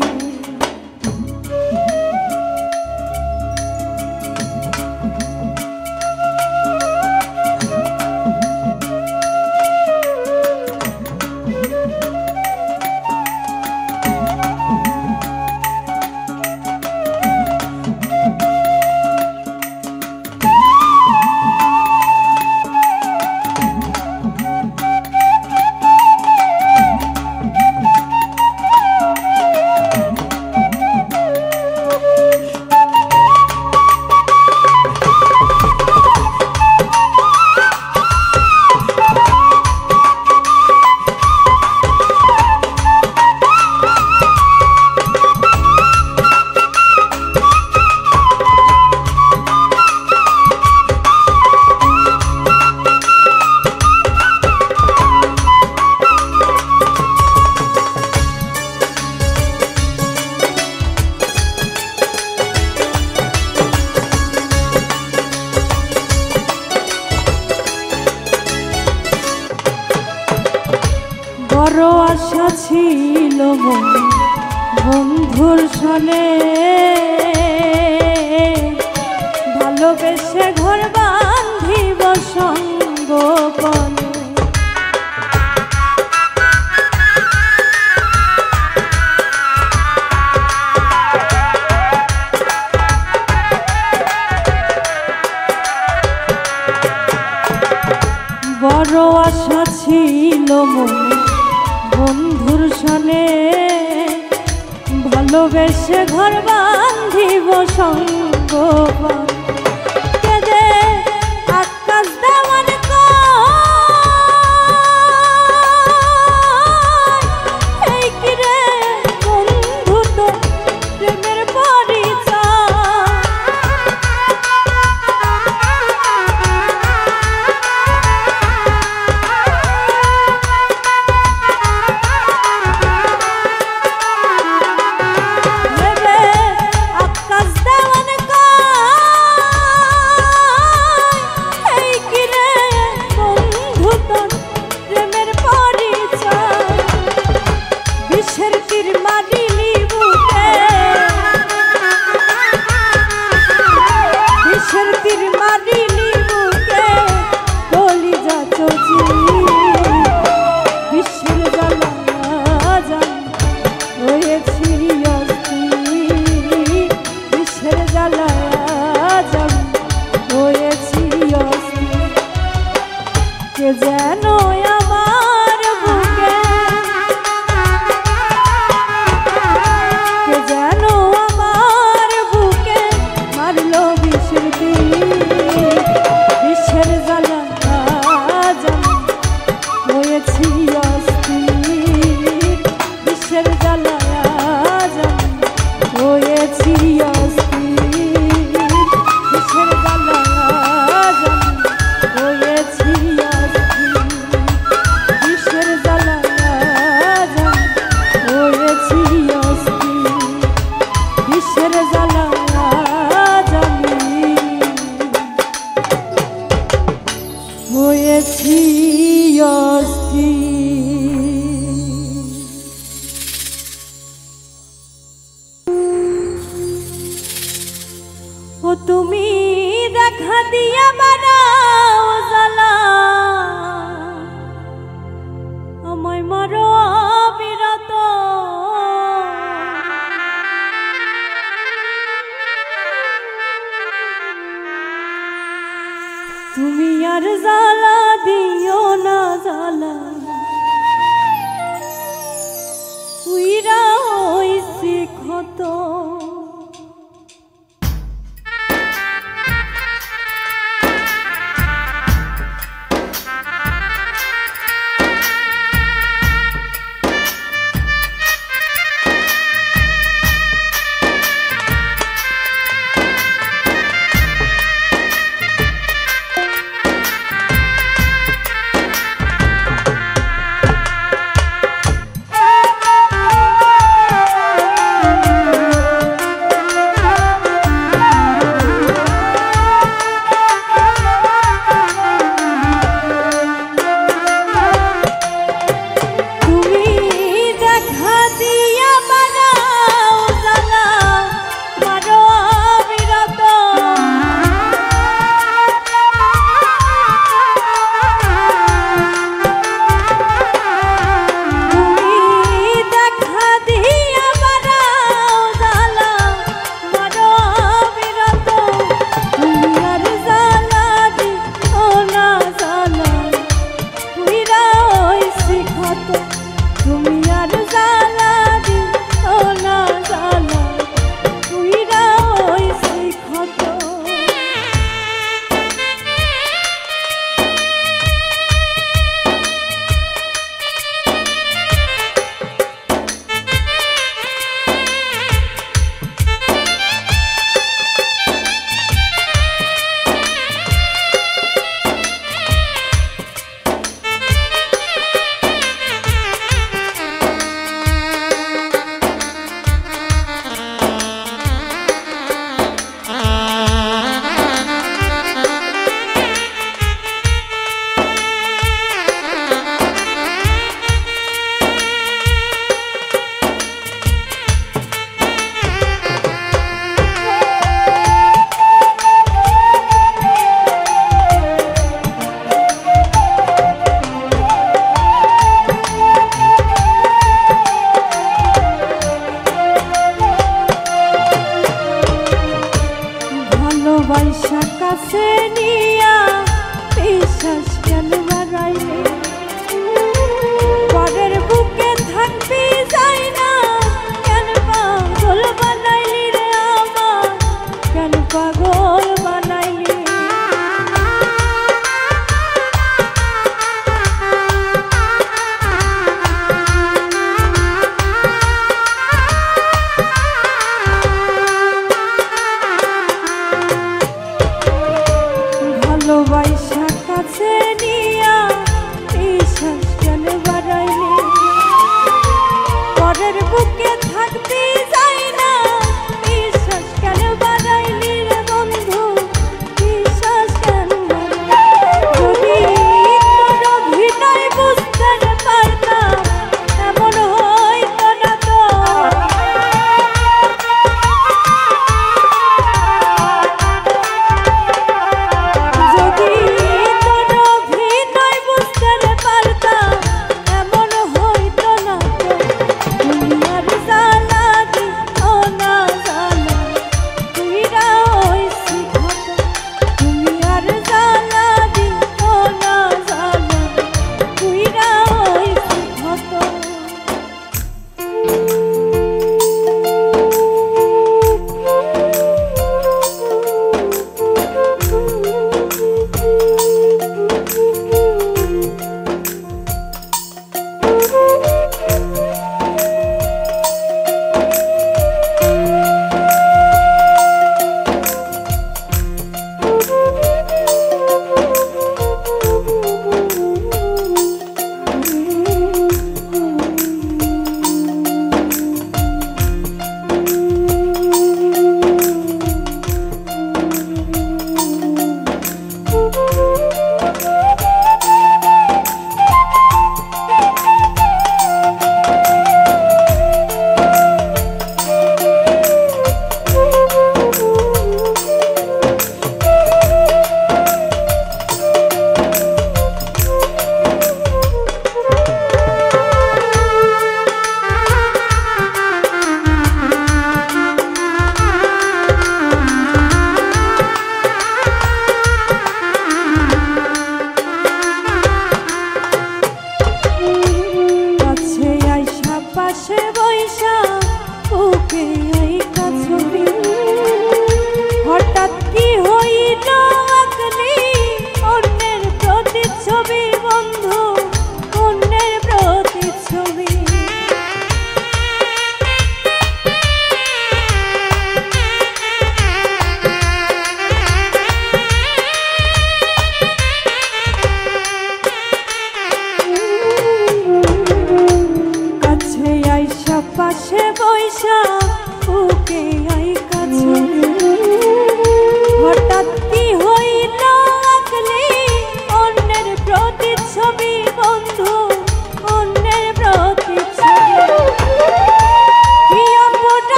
বড় আশা ছিল বন্ধুর সনে ভালোবেসে ঘর বাঁধিব সঙ্গোপনে। বড় আশা ছিল বন্ধুর সনে ভালোবেসে ঘর বাঁধিব সঙ্গোপন। আকাশ দেওয়ার এই কিরে বন্ধু তো প্রেমের পরিচয়। যেন আমার বুকে যেন আমার বুকে মারলো বিশুর তীর। গেছি অস্থির। ও তুমি দেখা দিয়া বানাও জ্বালা, আমায় মারো অবিরত। তুমি আর জ্বালা দিও না জ্বালা, উইরা হইছি ক্ষত। ভালোবাসা কাছে নিয়া বিশ্বাস কেন বাড়াইলে, পরের বুকে থাকবি যাই না, কেন পাগল বানাইলি রে আমার, কেন পাগল বানাইলি। ভালোবাসা কাছে নিয়া বিশ্বাস কেন বাড়াইলে, পরের বুকে থাকতে যাই না, বিশ্বাস কেন বাড়াইলি রে বন্ধু, বিশ্বাস কেন বাড়াইলি। যদি তোর অভিনয় বুঝতে পারতাম এমন হইতো না তো। যদি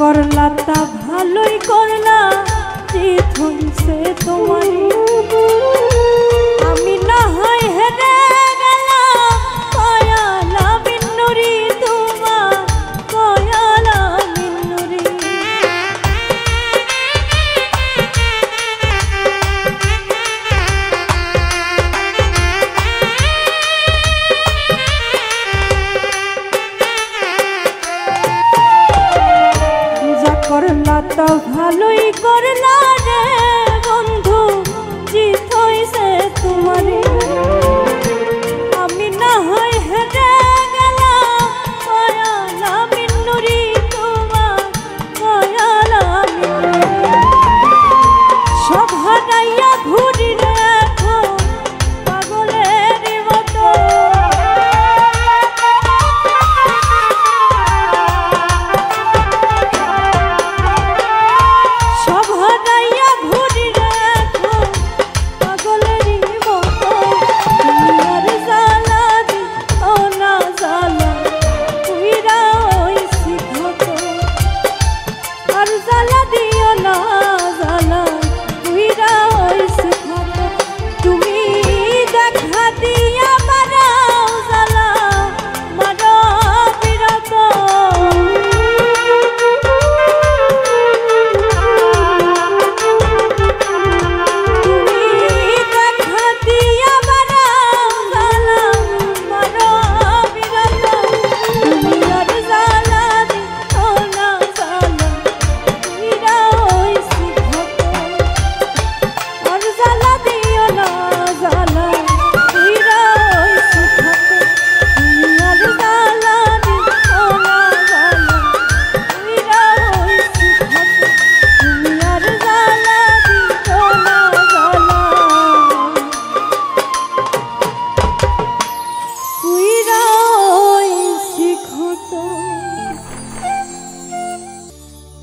করলা তা ভালোই করলা, জিত হইছে তোমারই। আমি না হয় হেরে গেলাম, কয়ালা মিন্নুরি তোমার, কয়ালা মিন্নুরি। করলা তো ভালোই করলা রে বন্ধু, জিত হইছে তোমারই। আমি না হয় হেরে গেলাম, কয়ালা মিন্নুরি তোমার, কয়ালা মিন্নুরি। সব হারাইয়া ঘুরি রে এখন পাগলের মতো।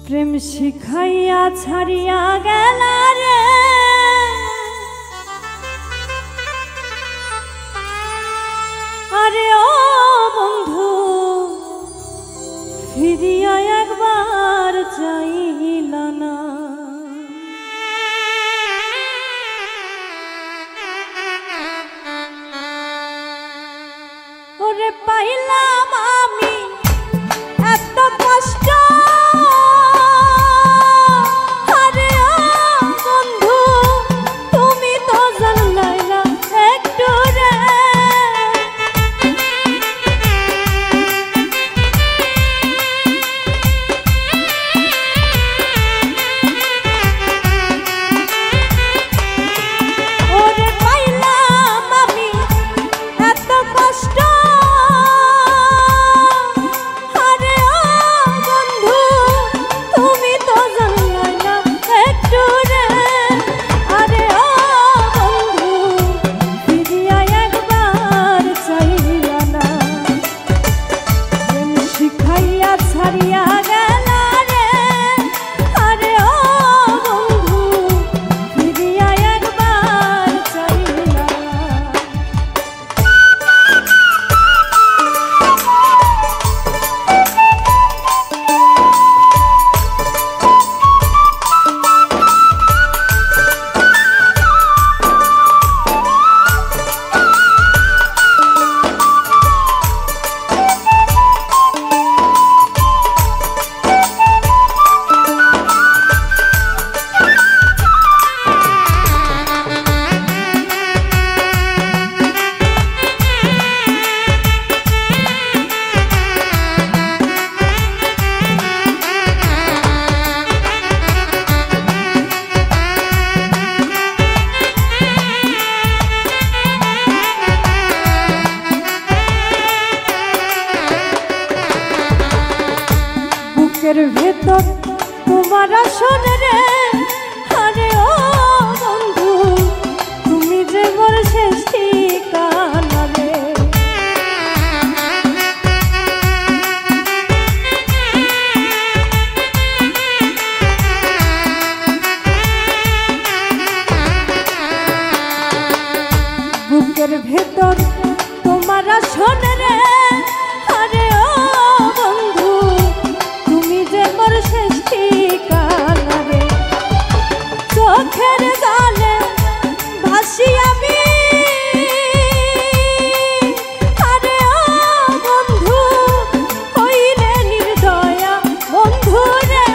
প্রেম শিখাইয়া ছাড়িয়া গেলা রে, আরে ও বন্ধু ফিরিয়া একবার চাইলা না। ওরে পাইলাম আমি এত কষ্ট, ভেতর তোমার আসন রে, আরে ও বন্ধু তুমি যে মোর শেষ ঠিকানা রে। বুকের ভেতর তোমার আসন রে, আরে ও বন্ধু তুমি যে মোর শেষ ঠিকানা রে। চোখের জলে ভাসি আমি, আরে ও বন্ধু হইলে নির্দয়া বন্ধু রে।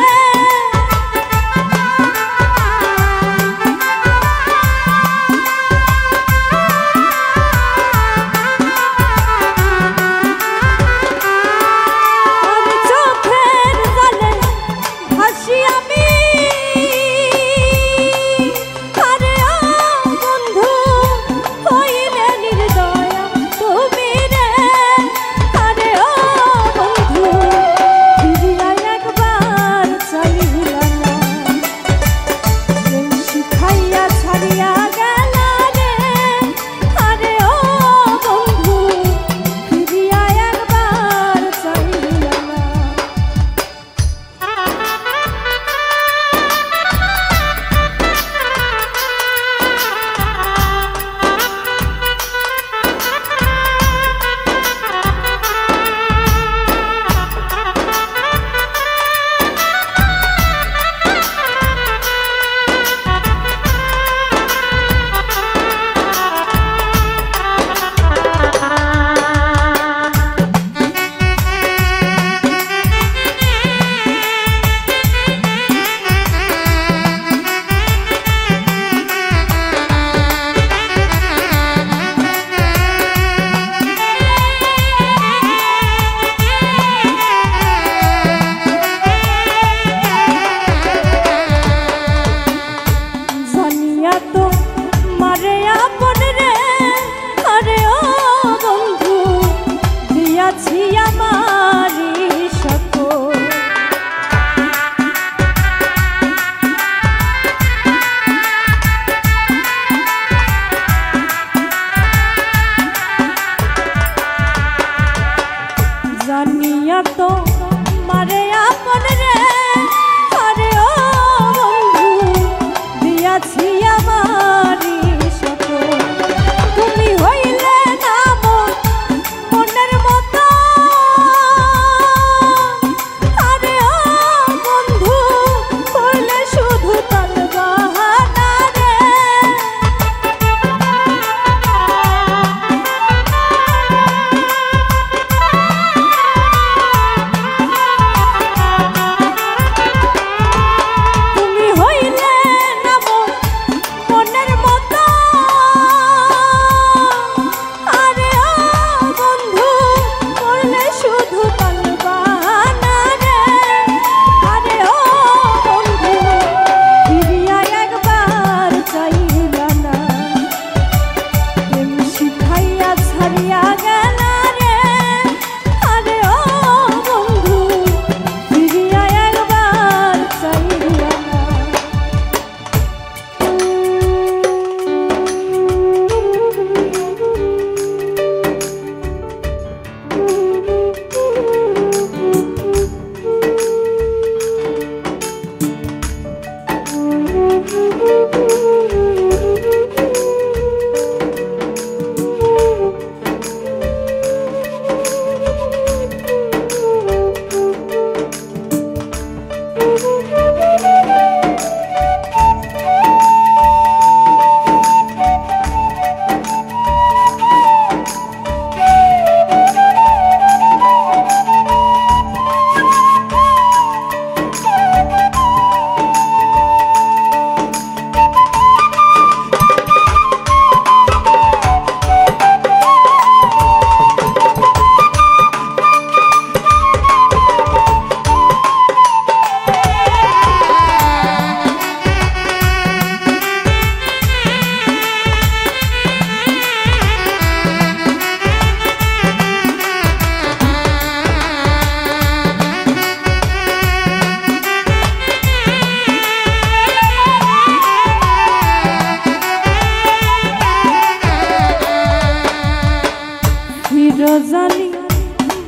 জানি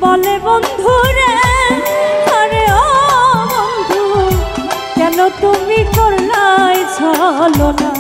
বলে বন্ধু রে, আরে ও বন্ধু কেন তুমি করলাই ছলনা।